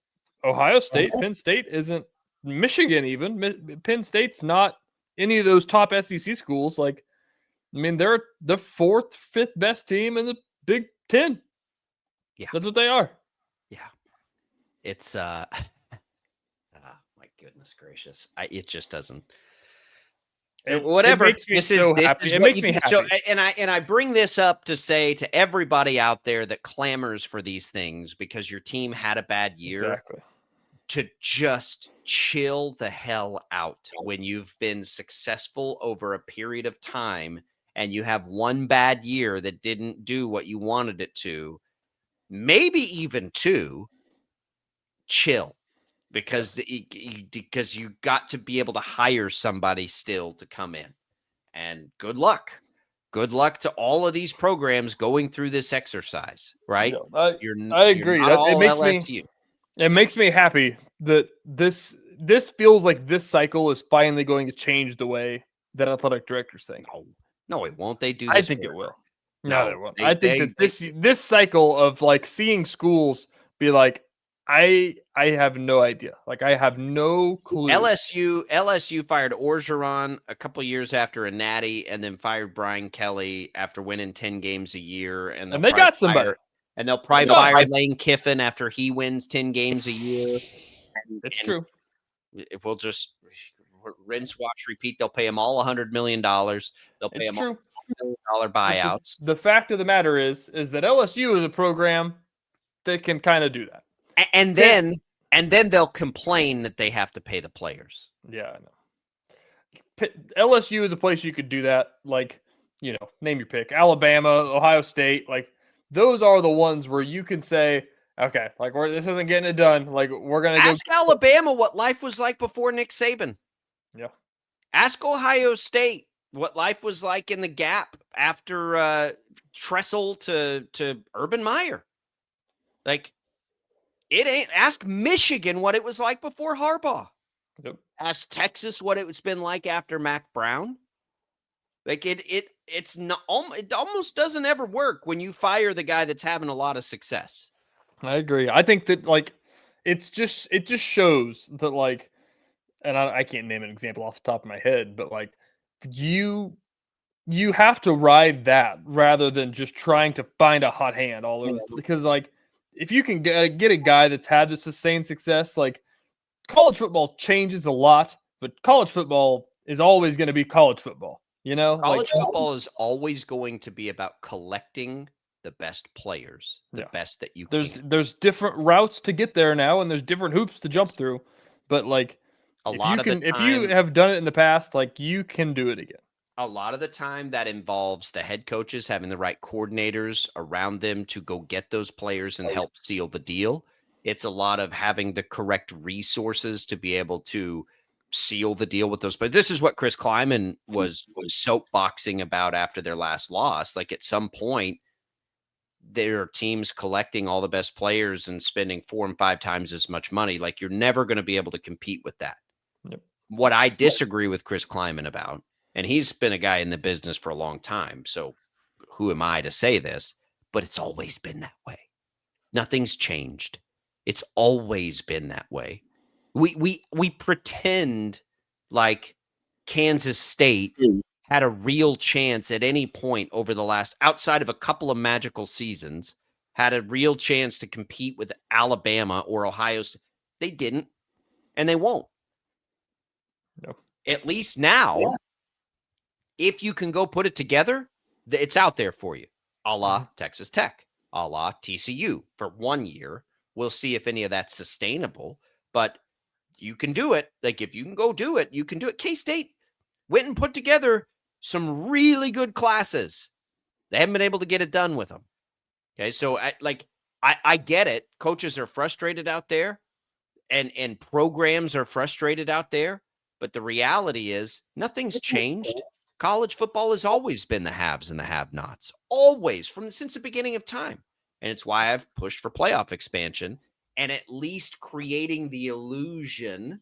Ohio State. Penn State isn't Michigan even. Penn State's not any of those top SEC schools. Like, I mean, they're the 4th, 5th best team in the Big Ten. Yeah. That's what they are. Yeah. It's my goodness gracious. It just doesn't whatever. It makes me so happy. It makes me happy. So, and I bring this up to say to everybody out there that clamors for these things because your team had a bad year. Exactly. To just chill the hell out when you've been successful over a period of time and you have one bad year that didn't do what you wanted it to, maybe even 2. Chill, because you got to be able to hire somebody still to come in, and good luck to all of these programs going through this exercise, right? I agree. It makes me happy that this feels like this cycle is finally going to change the way that athletic directors think. No, it won't. They do this. I think it will. No, it won't. I think that this cycle of, like, seeing schools be like, I have no idea. Like, I have no clue. LSU fired Orgeron a couple years after a natty, and then fired Brian Kelly after winning 10 games a year. And they got somebody. And they'll probably fire Lane Kiffin after he wins 10 games a year. It's true. If we'll just rinse, wash, repeat, they'll pay him all $100 million. They'll pay him all $100 million buyouts. The fact of the matter is that LSU is a program that can kind of do that. And then they'll complain that they have to pay the players. Yeah, I know. LSU is a place you could do that. Like, name your pick. Alabama, Ohio State. Like, those are the ones where you can say, okay, like, this isn't getting it done. Like, we're going to ask Alabama what life was like before Nick Saban. Yeah. Ask Ohio State what life was like in the gap after Tressel to Urban Meyer. Like, it ain't. Ask Michigan what it was like before Harbaugh. Yep. Ask Texas what it's been like after Mac Brown. Like, it's not. It almost doesn't ever work when you fire the guy that's having a lot of success. I agree. I think that, like, it just shows that, like, and I can't name an example off the top of my head, but, like, you have to ride that rather than just trying to find a hot hand all over. Because, like, if you can get a guy that's had the sustained success, like college football changes a lot, but college football is always going to be college football. College football is always going to be about collecting the best players, the best that you can. There's different routes to get there now, and there's different hoops to jump through. But like, if you have done it in the past, like you can do it again. A lot of the time that involves the head coaches having the right coordinators around them to go get those players and help seal the deal. It's a lot of having the correct resources to be able to seal the deal with those players. This is what Chris Kleiman was soapboxing about after their last loss. Like at some point, there are teams collecting all the best players and spending 4 and 5 times as much money. Like you're never going to be able to compete with that. Yep. What I disagree with Chris Kleiman about, and he's been a guy in the business for a long time, so who am I to say this? But it's always been that way. Nothing's changed. It's always been that way. We pretend like Kansas State had a real chance at any point over the last, outside of a couple of magical seasons, had a real chance to compete with Alabama or Ohio State. They didn't, and they won't. Nope. At least now, if you can go put it together, it's out there for you. A la Texas Tech, a la TCU for 1 year. We'll see if any of that's sustainable, but you can do it. Like if you can go do it, you can do it. K-State went and put together some really good classes. They haven't been able to get it done with them. Okay, so I get it. Coaches are frustrated out there, and programs are frustrated out there. But the reality is nothing's changed. College football has always been the haves and the have-nots, always since the beginning of time. And it's why I've pushed for playoff expansion and at least creating the illusion,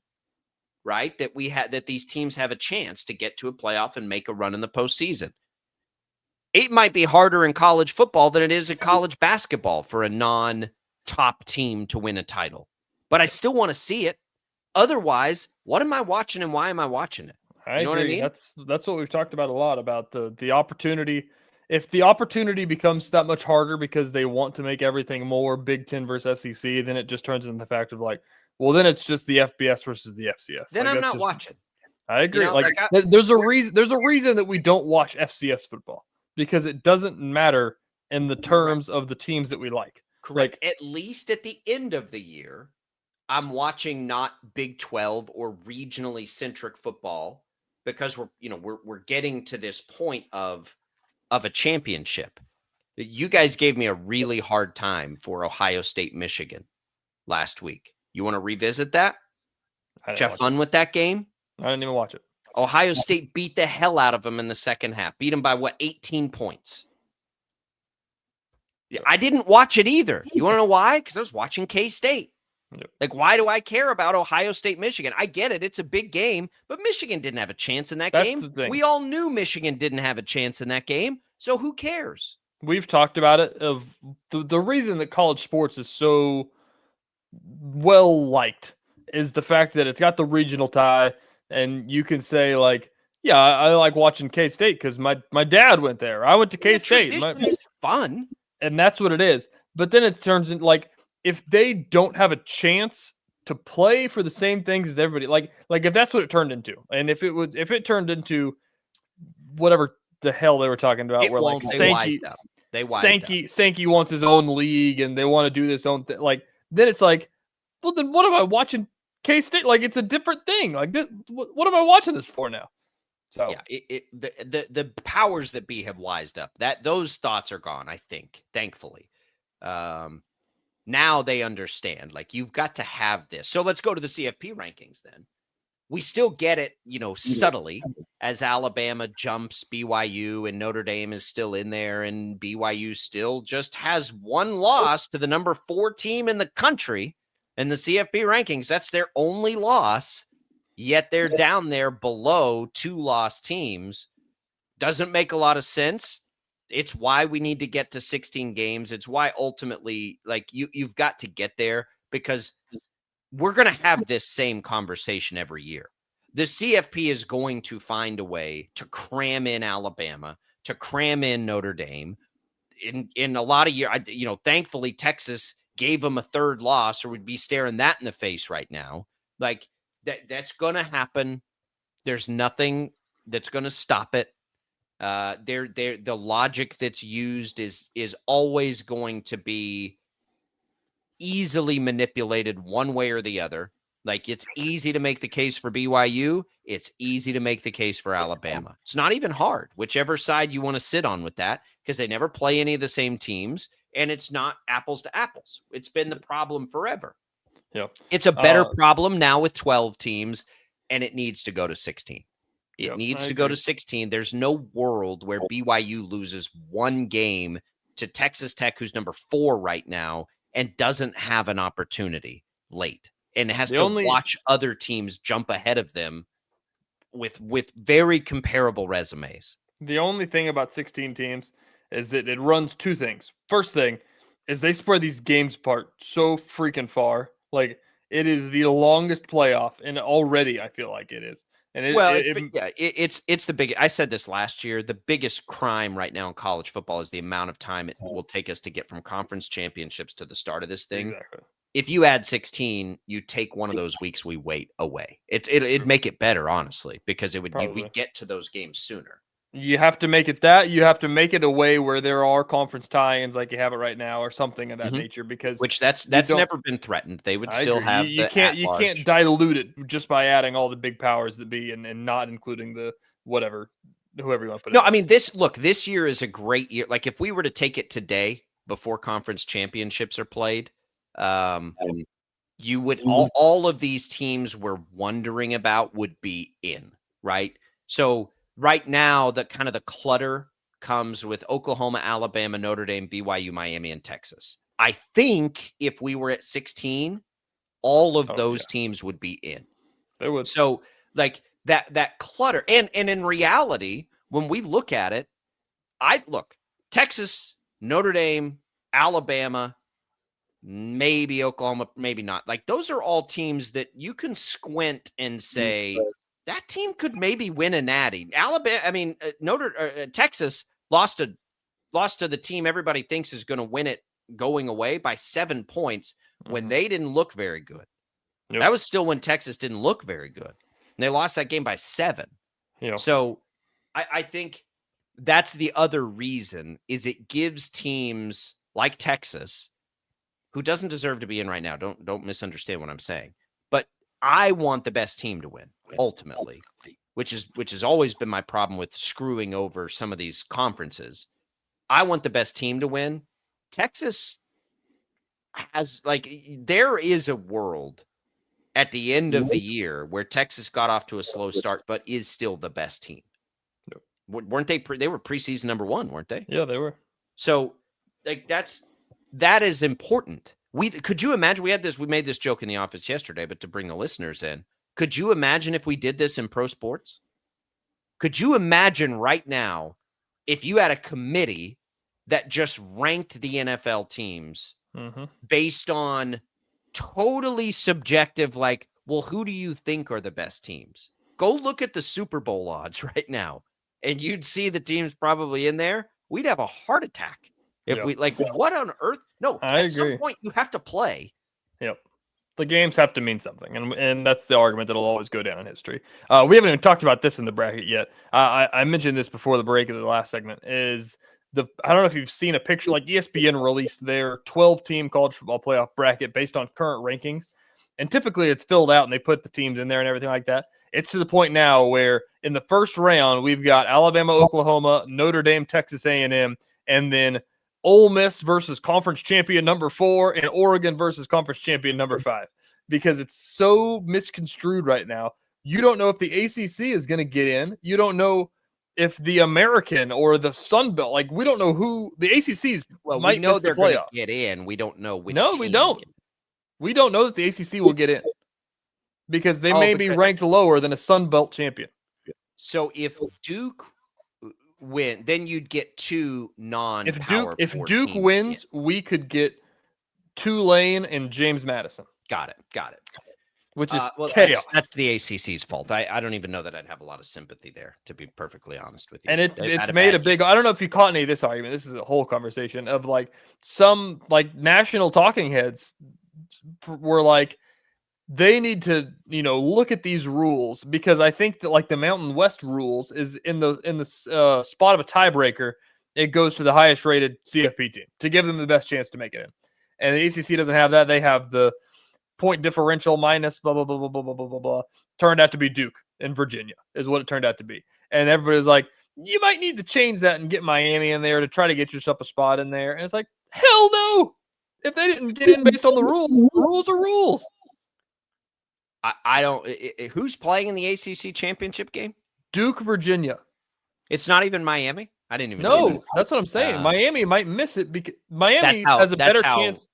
right, that these teams have a chance to get to a playoff and make a run in the postseason. It might be harder in college football than it is in college basketball for a non-top team to win a title. But I still want to see it. Otherwise, what am I watching and why am I watching it? I agree. What I mean? That's what we've talked about a lot, about the opportunity. If the opportunity becomes that much harder because they want to make everything more Big Ten versus SEC, then it just turns into the fact of like, well, then it's just the FBS versus the FCS. Then I'm not watching. I agree. There's a reason that we don't watch FCS football, because it doesn't matter in the terms of the teams that we like. Correct. At least at the end of the year, I'm watching not Big 12 or regionally centric football, because we're getting to this point of a championship. You guys gave me a really hard time for Ohio State, Michigan last week. You want to revisit that? Did you have fun with that game? I didn't even watch it. Ohio State beat the hell out of them in the second half. Beat them by 18 points. I didn't watch it either. You want to know why? Because I was watching K-State. Yep. Like, why do I care about Ohio State, Michigan? I get it. It's a big game, but Michigan didn't have a chance in that game. We all knew Michigan didn't have a chance in that game, so who cares? We've talked about it. Of the reason that college sports is so well liked is the fact that it's got the regional tie, and you can say like, yeah, I like watching K-State because my dad went there. I went to K-State. It's fun. And that's what it is. But then it turns into like, if they don't have a chance to play for the same things as everybody, like if that's what it turned into, and if it turned into whatever the hell they were talking about, where like Sankey wants his own league and they want to do this own thing, like then it's like, well, then what am I watching K-State? Like it's a different thing. Like this, what am I watching this for now? So yeah, the powers that be have wised up. That those thoughts are gone, I think, thankfully. Now they understand, like, you've got to have this. So let's go to the CFP rankings then. We still get it, subtly as Alabama jumps BYU and Notre Dame is still in there, and BYU still just has one loss to the number 4 team in the country in the CFP rankings. That's their only loss, yet they're down there below 2 lost teams. Doesn't make a lot of sense. It's why we need to get to 16 games. It's why ultimately, like, you've got to get there, because we're going to have this same conversation every year. The CFP is going to find a way to cram in Alabama, to cram in Notre Dame. In a lot of years, thankfully Texas gave them a third loss, or would be staring that in the face right now. Like that's going to happen. There's nothing that's going to stop it. The logic that's used is always going to be easily manipulated one way or the other. Like, it's easy to make the case for BYU. It's easy to make the case for Alabama. It's not even hard, whichever side you want to sit on with that, because they never play any of the same teams, and it's not apples to apples. It's been the problem forever. Yeah, it's a better problem now with 12 teams, and it needs to go to 16. It needs to go to 16. There's no world where BYU loses one game to Texas Tech, who's number 4 right now, and doesn't have an opportunity late, and has to watch other teams jump ahead of them with very comparable resumes. The only thing about 16 teams is that it runs two things. First thing is they spread these games apart so freaking far. Like, it is the longest playoff, and already I feel like it is. And it's the big. I said this last year. The biggest crime right now in college football is the amount of time it will take us to get from conference championships to the start of this thing. Exactly. If you add 16, you take one of those weeks we wait away. It'd make it better, honestly, because we get to those games sooner. You have to make it that. You have to make it a way where there are conference tie-ins like you have it right now, or something of that nature. Because that's never been threatened. They would still have you can't dilute it just by adding all the big powers that be and not including the whoever you want to put. No, I mean this year is a great year. Like, if we were to take it today before conference championships are played, you would all of these teams we're wondering about would be in, right? So right now, the kind of the clutter comes with Oklahoma, Alabama, Notre Dame, BYU, Miami, and Texas. I think if we were at 16, all of those teams would be in. They would. So, like, that clutter, and in reality, when we look at it, Texas, Notre Dame, Alabama, maybe Oklahoma, maybe not. Like, those are all teams that you can squint and say, that team could maybe win a natty. Texas lost to the team everybody thinks is going to win it going away by 7 points when they didn't look very good. Yep. That was still when Texas didn't look very good. And they lost that game by 7. Yeah. So I think that's the other reason, is it gives teams like Texas, who doesn't deserve to be in right now. Don't misunderstand what I'm saying. But I want the best team to win ultimately, which has always been my problem with screwing over some of these conferences. I want the best team to win. Texas has, there is a world at the end of the year where Texas got off to a slow start, but is still the best team. Yep. Weren't they? They were preseason number 1, weren't they? Yeah, they were. So, that is important. Could you imagine? We made this joke in the office yesterday, but to bring the listeners in, could you imagine if we did this in pro sports? Could you imagine right now if you had a committee that just ranked the NFL teams based on totally subjective, like, well, who do you think are the best teams? Go look at the Super Bowl odds right now, and you'd see the teams probably in there. We'd have a heart attack. If we what on earth? No, I agree. Some point you have to play. Yep. The games have to mean something, and that's the argument that'll always go down in history. We haven't even talked about this in the bracket yet. I mentioned this before the break of the last segment. I don't know if you've seen a picture, like ESPN released their 12-team college football playoff bracket based on current rankings, and typically it's filled out and they put the teams in there and everything like that. It's to the point now where in the first round we've got Alabama, Oklahoma, Notre Dame, Texas A&M, and then Ole Miss versus conference champion number 4 and Oregon versus conference champion number 5, because it's so misconstrued right now. You don't know if the ACC is going to get in. You don't know if the American or the Sun Belt, we don't know who the ACCs might we know miss they're the going to playoff. get in. We don't know which. No, we don't. We don't know that the ACC will get in because they may be ranked lower than a Sun Belt champion. So if Duke win, then you'd get 2 non-power. If Duke wins, we could get Tulane and James Madison. Got it. which is well, chaos. That's the ACC's fault. I don't even know that I'd have a lot of sympathy there, to be perfectly honest with you. And it's made a big. I don't know if you caught any of this argument. This is a whole conversation of like some like national talking heads were like, they need to, look at these rules, because I think that like the Mountain West rules is in the spot of a tiebreaker, it goes to the highest rated CFP team to give them the best chance to make it in. And the ACC doesn't have that. They have the point differential minus blah, blah, blah, blah, blah, blah, blah, blah, blah. Turned out to be Duke in Virginia is what it turned out to be. And everybody's like, you might need to change that and get Miami in there to try to get yourself a spot in there. And it's like, hell no. If they didn't get in based on the rules are rules. I don't. Who's playing in the ACC championship game? Duke, Virginia. It's not even Miami. I didn't even know. No, that's what I'm saying. Miami might miss it because Miami has a better chance.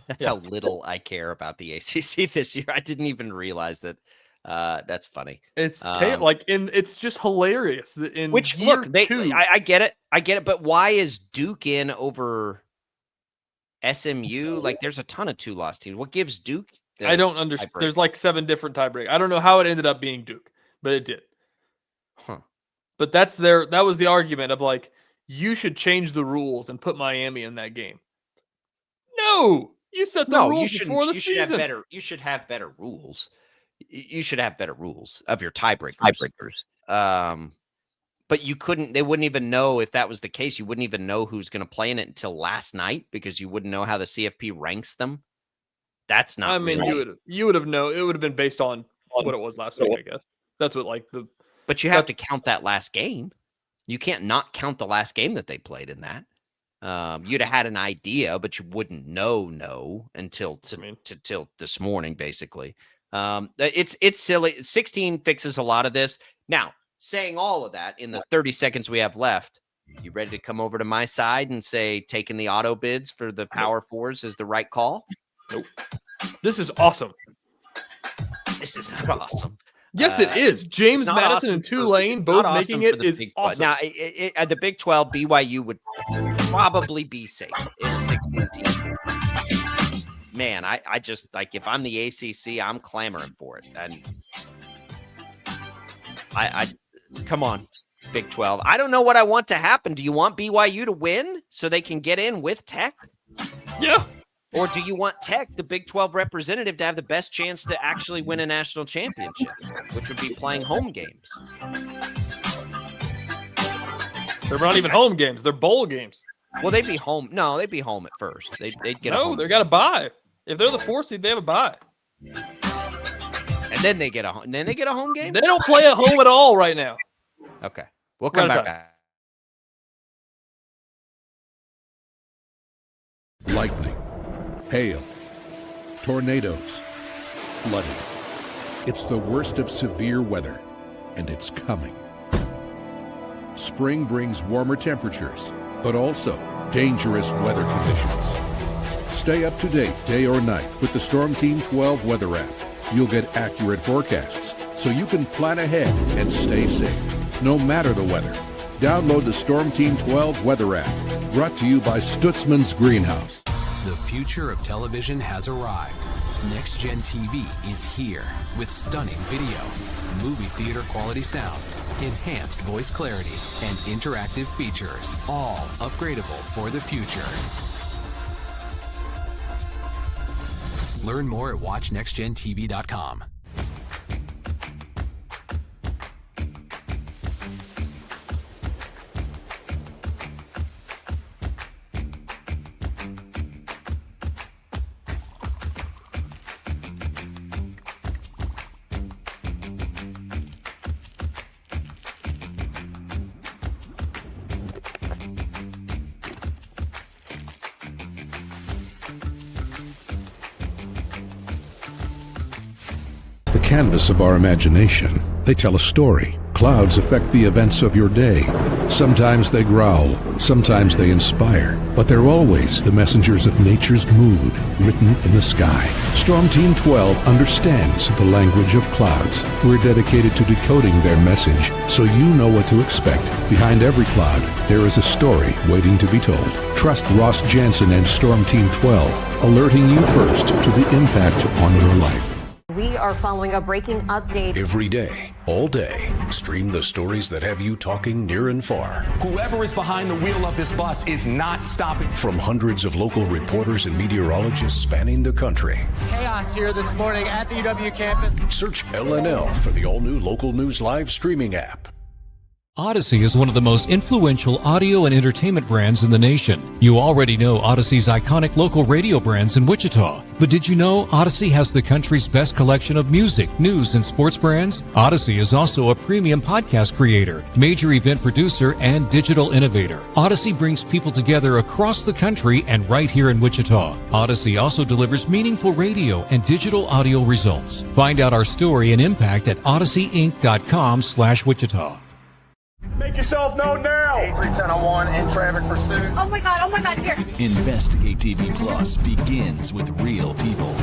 That's how little I care about the ACC this year. I didn't even realize that. That's funny. It's it's just hilarious. Which look, I get it. But why is Duke in over SMU? Like, there's a ton of 2-loss teams. What gives Duke? I don't understand. There's like 7 different tiebreakers. I don't know how it ended up being Duke, but it did. Huh. But that was the argument of like, you should change the rules and put Miami in that game. No, you set the rules before the season. You should have better rules. You should have better rules of your tiebreakers. But you couldn't. They wouldn't even know if that was the case. You wouldn't even know who's going to play in it until last night, because you wouldn't know how the CFP ranks them. That's not. I mean, really. you would have known. It would have been based on what it was last week, I guess. That's what like the. But you have to count that last game. You can't not count the last game that they played in that. You'd have had an idea, but you wouldn't know until till this morning, basically. It's silly. 16 fixes a lot of this. Now, saying all of that, in the 30 seconds we have left, you ready to come over to my side and say taking the auto bids for the Power Fours is the right call? Nope. This is awesome. This is not awesome. Yes, it is. James Madison awesome and Tulane both making it is awesome. Now, at the Big 12, BYU would probably be safe in a 16 team. Man, I just, like, if I'm the ACC, I'm clamoring for it. And I come on, Big 12. I don't know what I want to happen. Do you want BYU to win so they can get in with Tech? Yeah. Or do you want Tech, the Big 12 representative, to have the best chance to actually win a national championship, which would be playing home games? They're not even home games. They're bowl games. Well, they'd be home. No, they'd be home at first. They'd get a home. They got a bye. If they're the 4 seed, they have a bye. And then they get a home. Then they get a home game. They don't play at home at all right now. Okay, we'll come back. Lightning, hail, tornadoes, flooding. It's the worst of severe weather, and it's coming. Spring brings warmer temperatures, but also dangerous weather conditions. Stay up to date day or night with the Storm Team 12 weather app. You'll get accurate forecasts, so you can plan ahead and stay safe, no matter the weather. Download the Storm Team 12 weather app, brought to you by Stutzman's Greenhouse. The future of television has arrived. Next Gen TV is here with stunning video, movie theater quality sound, enhanced voice clarity, and interactive features, all upgradable for the future. Learn more at watchnextgentv.com. Canvas of our imagination. They tell a story. Clouds affect the events of your day. Sometimes they growl, sometimes they inspire, but they're always the messengers of nature's mood, written in the sky. Storm Team 12 understands the language of clouds. We're dedicated to decoding their message, so you know what to expect. Behind every cloud, there is a story waiting to be told. Trust Ross Jansen and Storm Team 12, alerting you first to the impact on your life. We are following a breaking update. Every day, all day, stream the stories that have you talking near and far. Whoever is behind the wheel of this bus is not stopping. From hundreds of local reporters and meteorologists spanning the country. Chaos here this morning at the UW campus. Search LNL for the all-new Local News Live streaming app. Odyssey is one of the most influential audio and entertainment brands in the nation. You already know Odyssey's iconic local radio brands in Wichita. But did you know Odyssey has the country's best collection of music, news, and sports brands? Odyssey is also a premium podcast creator, major event producer, and digital innovator. Odyssey brings people together across the country and right here in Wichita. Odyssey also delivers meaningful radio and digital audio results. Find out our story and impact at odysseyinc.com/Wichita. Make yourself known now. 8310 in traffic pursuit. Oh my God, here. Investigate TV Plus begins with real people.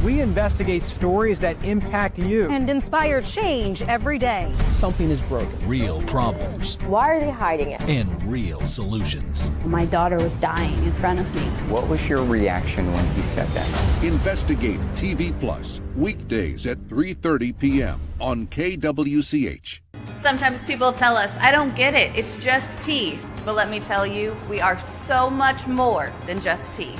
We investigate stories that impact you. And inspire change every day. Something is broken. Real problems. Why are they hiding it? And real solutions. My daughter was dying in front of me. What was your reaction when he said that? Investigate TV Plus, weekdays at 3:30 p.m. on KWCH. Sometimes people tell us, I don't get it, it's just tea. But let me tell you, we are so much more than just tea.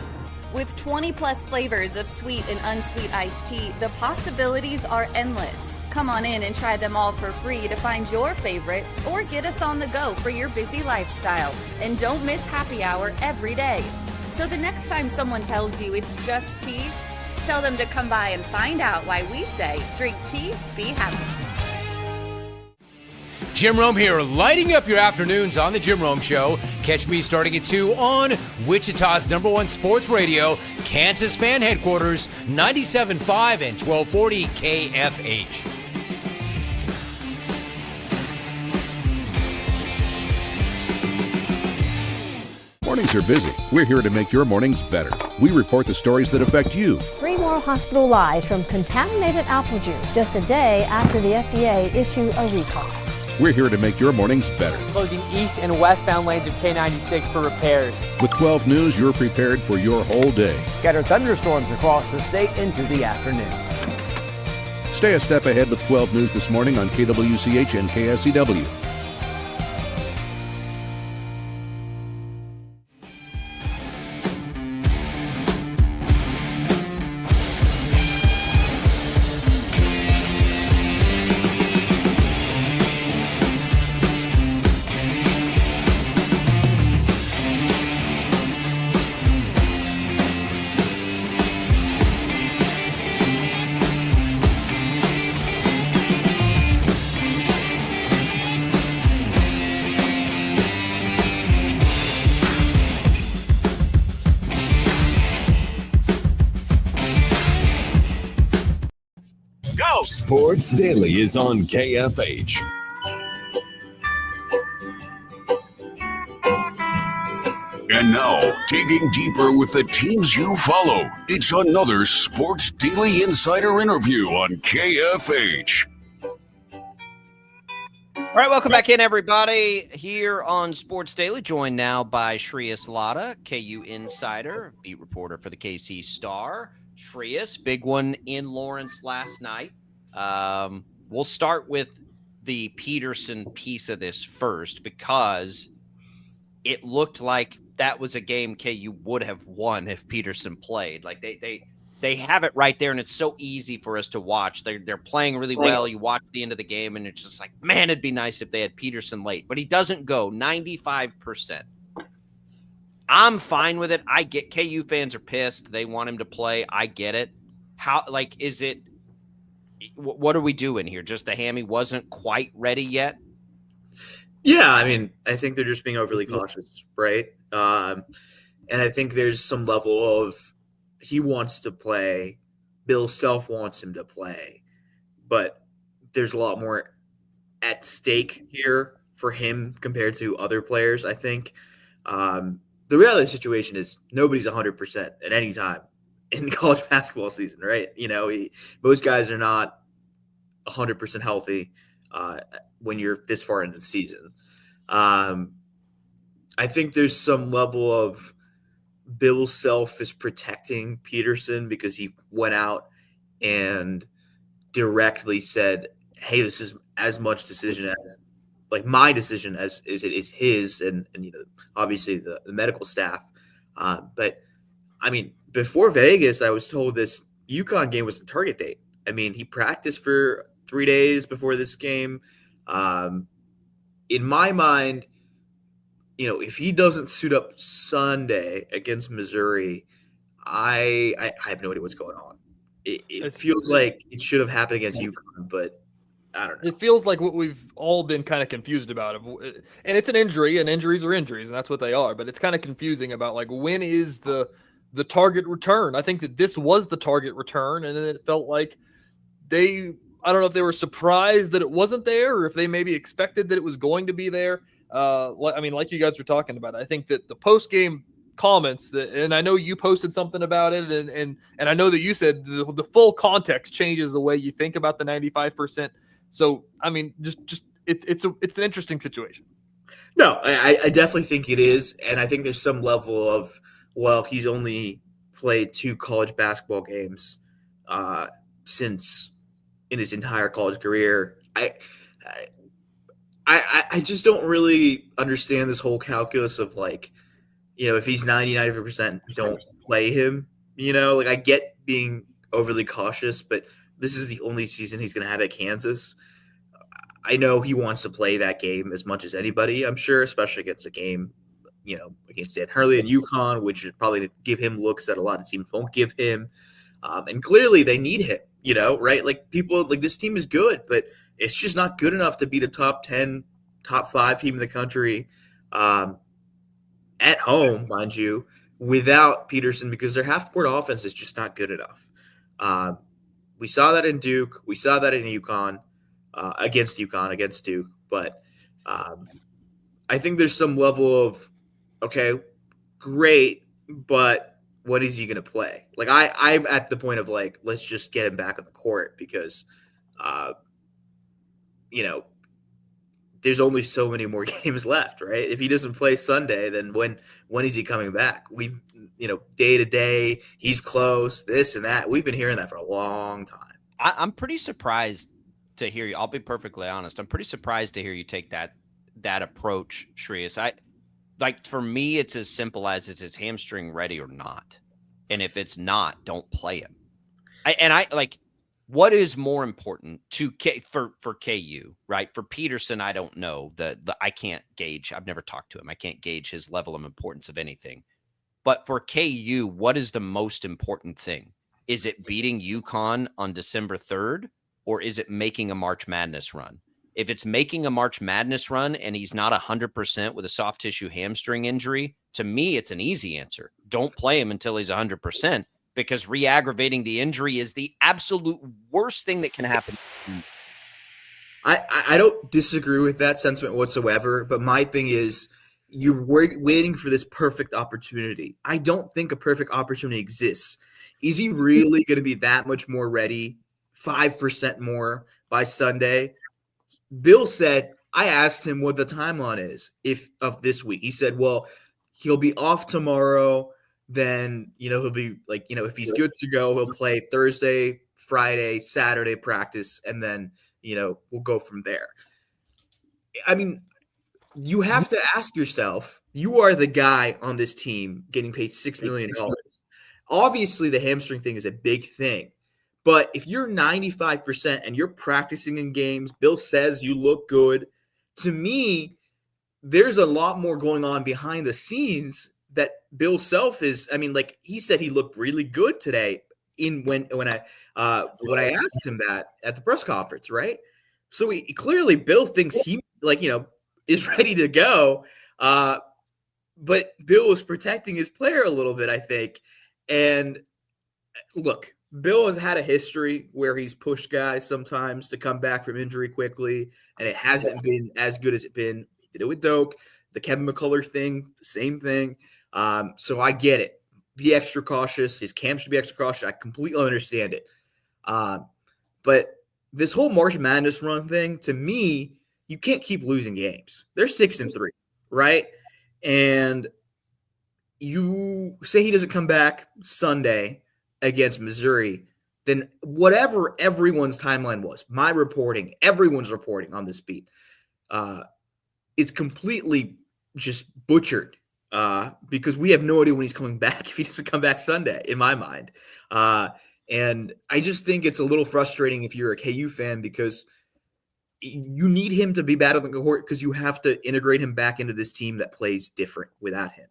With 20 plus flavors of sweet and unsweet iced tea, the possibilities are endless. Come on in and try them all for free to find your favorite or get us on the go for your busy lifestyle. And don't miss happy hour every day. So the next time someone tells you it's just tea, tell them to come by and find out why we say, drink tea, be happy. Jim Rome here, lighting up your afternoons on The Jim Rome Show. Catch me starting at 2 on Wichita's #1 sports radio, Kansas Fan Headquarters, 97.5 and 1240 KFH. Mornings are busy. We're here to make your mornings better. We report the stories that affect you. 3 more hospital lies from contaminated apple juice just a day after the FDA issued a recall. We're here to make your mornings better. Closing east and westbound lanes of K96 for repairs. With 12 News, you're prepared for your whole day. Scattered thunderstorms across the state into the afternoon. Stay a step ahead with 12 News this morning on KWCH and KSCW. Sports Daily is on KFH. And now, digging deeper with the teams you follow, it's another Sports Daily Insider interview on KFH. All right, welcome back in, everybody, here on Sports Daily, joined now by Shreyas Laddha, KU Insider, beat reporter for the KC Star. Shreyas, big one in Lawrence last night. We'll start with the Peterson piece of this first, because it looked like that was a game KU would have won if Peterson played. Like they have it right there, and it's so easy for us to watch. They're playing really well. You watch the end of the game, and it's just like, man, it'd be nice if they had Peterson late. But he doesn't go 95%. I'm fine with it. I get KU fans are pissed. They want him to play. I get it. How, like, is it – what are we doing here? Just the hammy wasn't quite ready yet? Yeah, I mean, I think they're just being overly cautious, right? And I think there's some level of he wants to play. Bill Self wants him to play. But there's a lot more at stake here for him compared to other players, I think. The reality of the situation is nobody's 100% at any time in college basketball season, right? You know, most guys are not 100% healthy when you're this far into the season. I think there's some level of Bill Self is protecting Peterson because he went out and directly said, hey, this is as much decision as like my decision as it is his and obviously the medical staff. But I mean, before Vegas, I was told this UConn game was the target date. I mean, he practiced for 3 days before this game. In my mind, if he doesn't suit up Sunday against Missouri, I have no idea what's going on. It feels like it should have happened against UConn, but I don't know. It feels like what we've all been kind of confused about. And it's an injury, and injuries are injuries, and that's what they are. But it's kind of confusing about, like, when is the target return? I think that this was the target return, and then it felt like I don't know if they were surprised that it wasn't there or if they maybe expected that it was going to be there. Like you guys were talking about, I think that the post-game comments and I know you posted something about it, and I know that you said the full context changes the way you think about the 95%. So, I mean, just it's an interesting situation. No, I definitely think it is, and I think there's some level of, well, he's only played 2 college basketball games since in his entire college career. I just don't really understand this whole calculus of, like, if he's 90-95%, don't play him. I get being overly cautious, but this is the only season he's going to have at Kansas. I know he wants to play that game as much as anybody, I'm sure, especially against a game, against Dan Hurley and UConn, which is probably to give him looks that a lot of teams won't give him. And clearly they need him, right? Like, people, like, this team is good, but it's just not good enough to be the top 10, top 5 team in the country at home, mind you, without Peterson, because their half-court offense is just not good enough. We saw that in Duke. We saw that in UConn, against Duke. But I think there's some level of, okay, great, but when is he going to play? Like, I'm at the point of, like, let's just get him back on the court because, there's only so many more games left, right? If he doesn't play Sunday, then when is he coming back? We've, day to day, he's close, this and that. We've been hearing that for a long time. I'm pretty surprised to hear you. I'll be perfectly honest. I'm pretty surprised to hear you take that approach, Shreyas. For me, it's as simple as, is his hamstring ready or not? And if it's not, don't play him. What is more important for KU, right? For Peterson, I don't know. I can't gauge. I've never talked to him. I can't gauge his level of importance of anything. But for KU, what is the most important thing? Is it beating UConn on December 3rd, or is it making a March Madness run? If it's making a March Madness run and he's not 100% with a soft tissue hamstring injury, to me, it's an easy answer. Don't play him until he's 100%. Because re-aggravating the injury is the absolute worst thing that can happen. I don't disagree with that sentiment whatsoever, but my thing is, you're waiting for this perfect opportunity. I don't think a perfect opportunity exists. Is he really going to be that much more ready, 5% more by Sunday? Bill said, I asked him what the timeline is of this week. He said, well, he'll be off tomorrow. Then, he'll be like, if he's good to go, he'll play Thursday, Friday, Saturday practice, and then, we'll go from there. I mean, you have to ask yourself, you are the guy on this team getting paid $6 million. Obviously, the hamstring thing is a big thing. But if you're 95% and you're practicing in games, Bill says you look good. To me, there's a lot more going on behind the scenes that Bill Self is. I mean, like, he said he looked really good today when I asked him that at the press conference, right? So clearly Bill thinks he is ready to go. But Bill was protecting his player a little bit, I think. And look, Bill has had a history where he's pushed guys sometimes to come back from injury quickly, and it hasn't been as good as it's been. He did it with Doak, the Kevin McCullough thing, the same thing. So I get it. Be extra cautious. His camp should be extra cautious. I completely understand it. But this whole March Madness run thing, to me, you can't keep losing games. They're 6-3, right? And you say he doesn't come back Sunday against Missouri, then whatever everyone's timeline was, my reporting, everyone's reporting on this beat, it's completely just butchered because we have no idea when he's coming back if he doesn't come back Sunday, in my mind. And I just think it's a little frustrating if you're a KU fan because you need him to be better than cohort because you have to integrate him back into this team that plays different without him.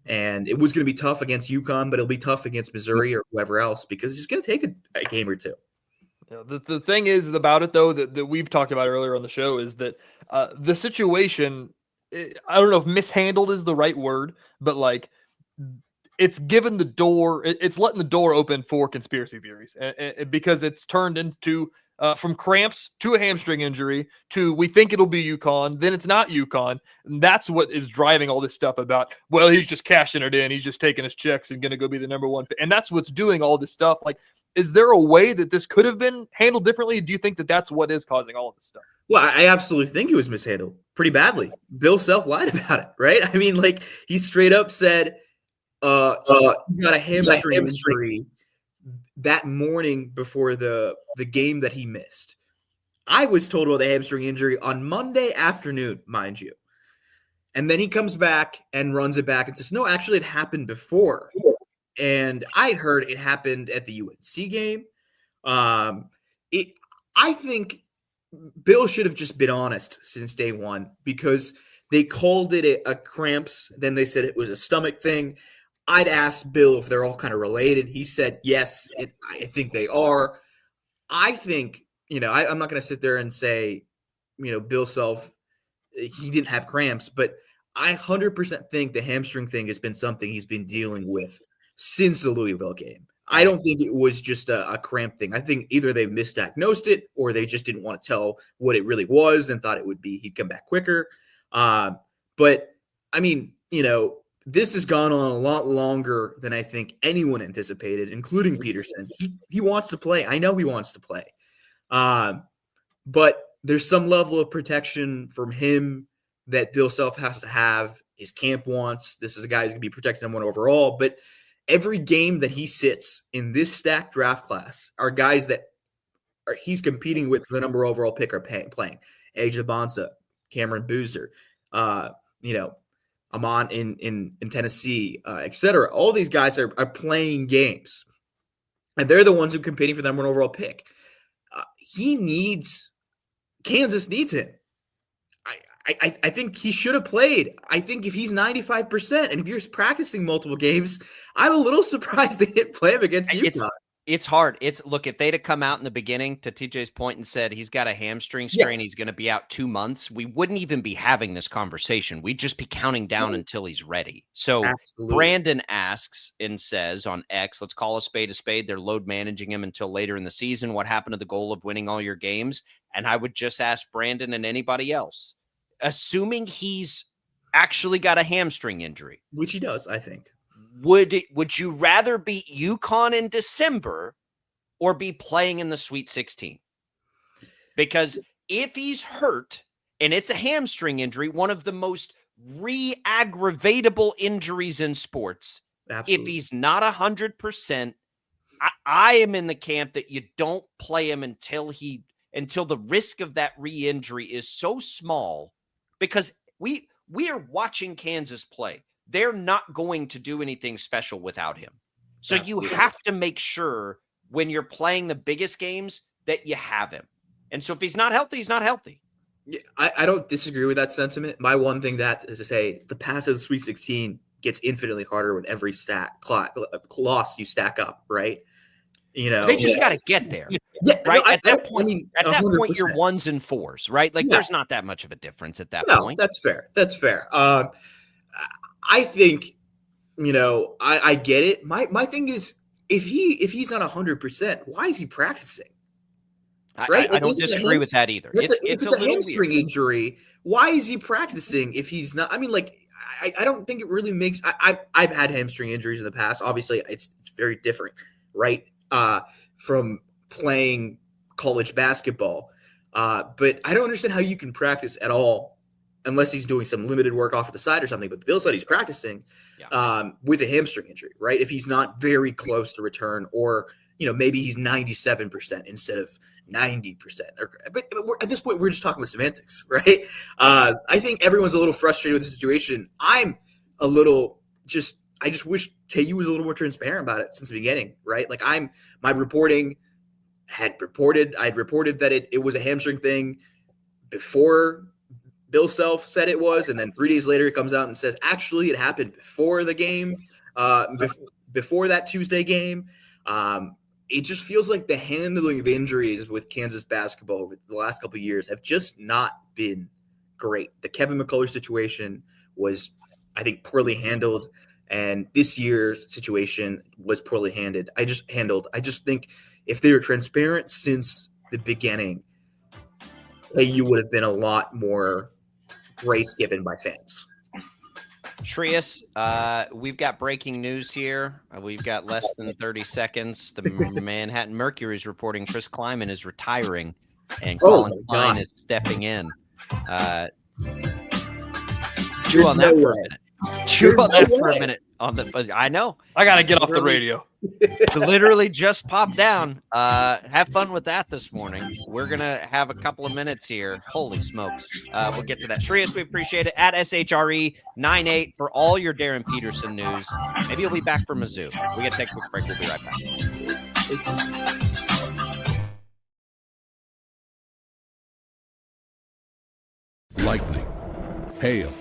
And it was going to be tough against UConn, but it'll be tough against Missouri or whoever else because it's going to take a game or two. The thing is about it, though, that we've talked about earlier on the show is that the situation, I don't know if mishandled is the right word, but like it's given the door, it's letting the door open for conspiracy theories because it's turned into from cramps to a hamstring injury to we think it'll be UConn, then it's not UConn. And that's what is driving all this stuff about, well, he's just cashing it in. He's just taking his checks and going to go be the number one. And that's what's doing all this stuff. Like, is there a way that this could have been handled differently? Do you think that that's what is causing all of this stuff? Well, I absolutely think it was mishandled pretty badly. Bill Self lied about it, right? I mean, like he straight up said, he got a hamstring injury that morning before the game that he missed. I was told about the hamstring injury on Monday afternoon, mind you. And then he comes back and runs it back and says, no, actually it happened before. And I heard it happened at the UNC game. I think Bill should have just been honest since day one because they called it a cramps. Then they said it was a stomach thing. I'd asked Bill if they're all kind of related. He said, yes, I think they are. I think, I'm not going to sit there and say, Bill Self, he didn't have cramps, but I 100% think the hamstring thing has been something he's been dealing with since the Louisville game. I don't think it was just a cramp thing. I think either they misdiagnosed it or they just didn't want to tell what it really was and thought it would be he'd come back quicker. But, I mean, this has gone on a lot longer than I think anyone anticipated, including Peterson. He wants to play. I know he wants to play. But there's some level of protection from him that Bill Self has to have. His camp wants. This is a guy who's going to be protecting him overall. But every game that he sits in this stacked draft class are guys that he's competing with the number overall pick are playing. AJ Bonsa, Cameron Boozer, Amon in Tennessee, etc. All these guys are playing games, and they're the ones who are competing for the number one overall pick. Kansas needs him. I think he should have played. I think if he's 95%, and if you're practicing multiple games, I'm a little surprised they didn't play him against UConn. It's hard. Look, if they'd have come out in the beginning to TJ's point and said he's got a hamstring strain, yes, he's going to be out 2 months, we wouldn't even be having this conversation. We'd just be counting down until he's ready. So absolutely. Brandon asks and says on X, let's call a spade. They're load managing him until later in the season. What happened to the goal of winning all your games? And I would just ask Brandon and anybody else, assuming he's actually got a hamstring injury, which he does, I think. Would you rather beat UConn in December or be playing in the Sweet 16? Because if he's hurt and it's a hamstring injury, one of the most re-aggravatable injuries in sports, absolutely. If he's not 100%, I am in the camp that you don't play him until the risk of that re-injury is so small, because we are watching Kansas play. They're not going to do anything special without him. So you have to make sure when you're playing the biggest games that you have him. And so if he's not healthy, he's not healthy. Yeah, I don't disagree with that sentiment. My one thing that is to say the path to the Sweet 16 gets infinitely harder with every loss you stack up, right? They just got to get there. Yeah, right. No, at that point, you're 1s and 4s, right? Like there's not that much of a difference at that point. That's fair. I think, I get it. My thing is, if he's not 100%, why is he practicing? Right? I don't disagree with that either. It's a hamstring injury. Why is he practicing if he's not? I mean, I don't think it really makes. I've had hamstring injuries in the past. Obviously, it's very different, right? From playing college basketball. But I don't understand how you can practice at all unless he's doing some limited work off to the side or something. But Bill said he's practicing with a hamstring injury, right? If he's not very close to return, or maybe he's 97% instead of 90%. But at this point, we're just talking about semantics, right? I think everyone's a little frustrated with the situation. I'm a little I just wish KU was a little more transparent about it since the beginning, right? Like I'd reported that it was a hamstring thing before Bill Self said it was, and then 3 days later he comes out and says, actually, it happened before the game, before that Tuesday game. It just feels like the handling of injuries with Kansas basketball over the last couple of years have just not been great. The Kevin McCullough situation was, I think, poorly handled, and this year's situation was poorly handled. I just think if they were transparent since the beginning, you would have been a lot more grace given by fans. Shreyas, we've got breaking news here. We've got less than 30 seconds. The Manhattan Mercury is reporting Chris Kleiman is retiring and Colin Klein is stepping in. Chew on that for a minute. Chew on that for a minute. I know. I got to get off the radio. Literally just popped down. Have fun with that this morning. We're going to have a couple of minutes here. Holy smokes. We'll get to that. Shreyas, we appreciate it. At SHRE98 for all your Darren Peterson news. Maybe you'll be back for Mizzou. We got to take a quick break. We'll be right back. Lightning, hail,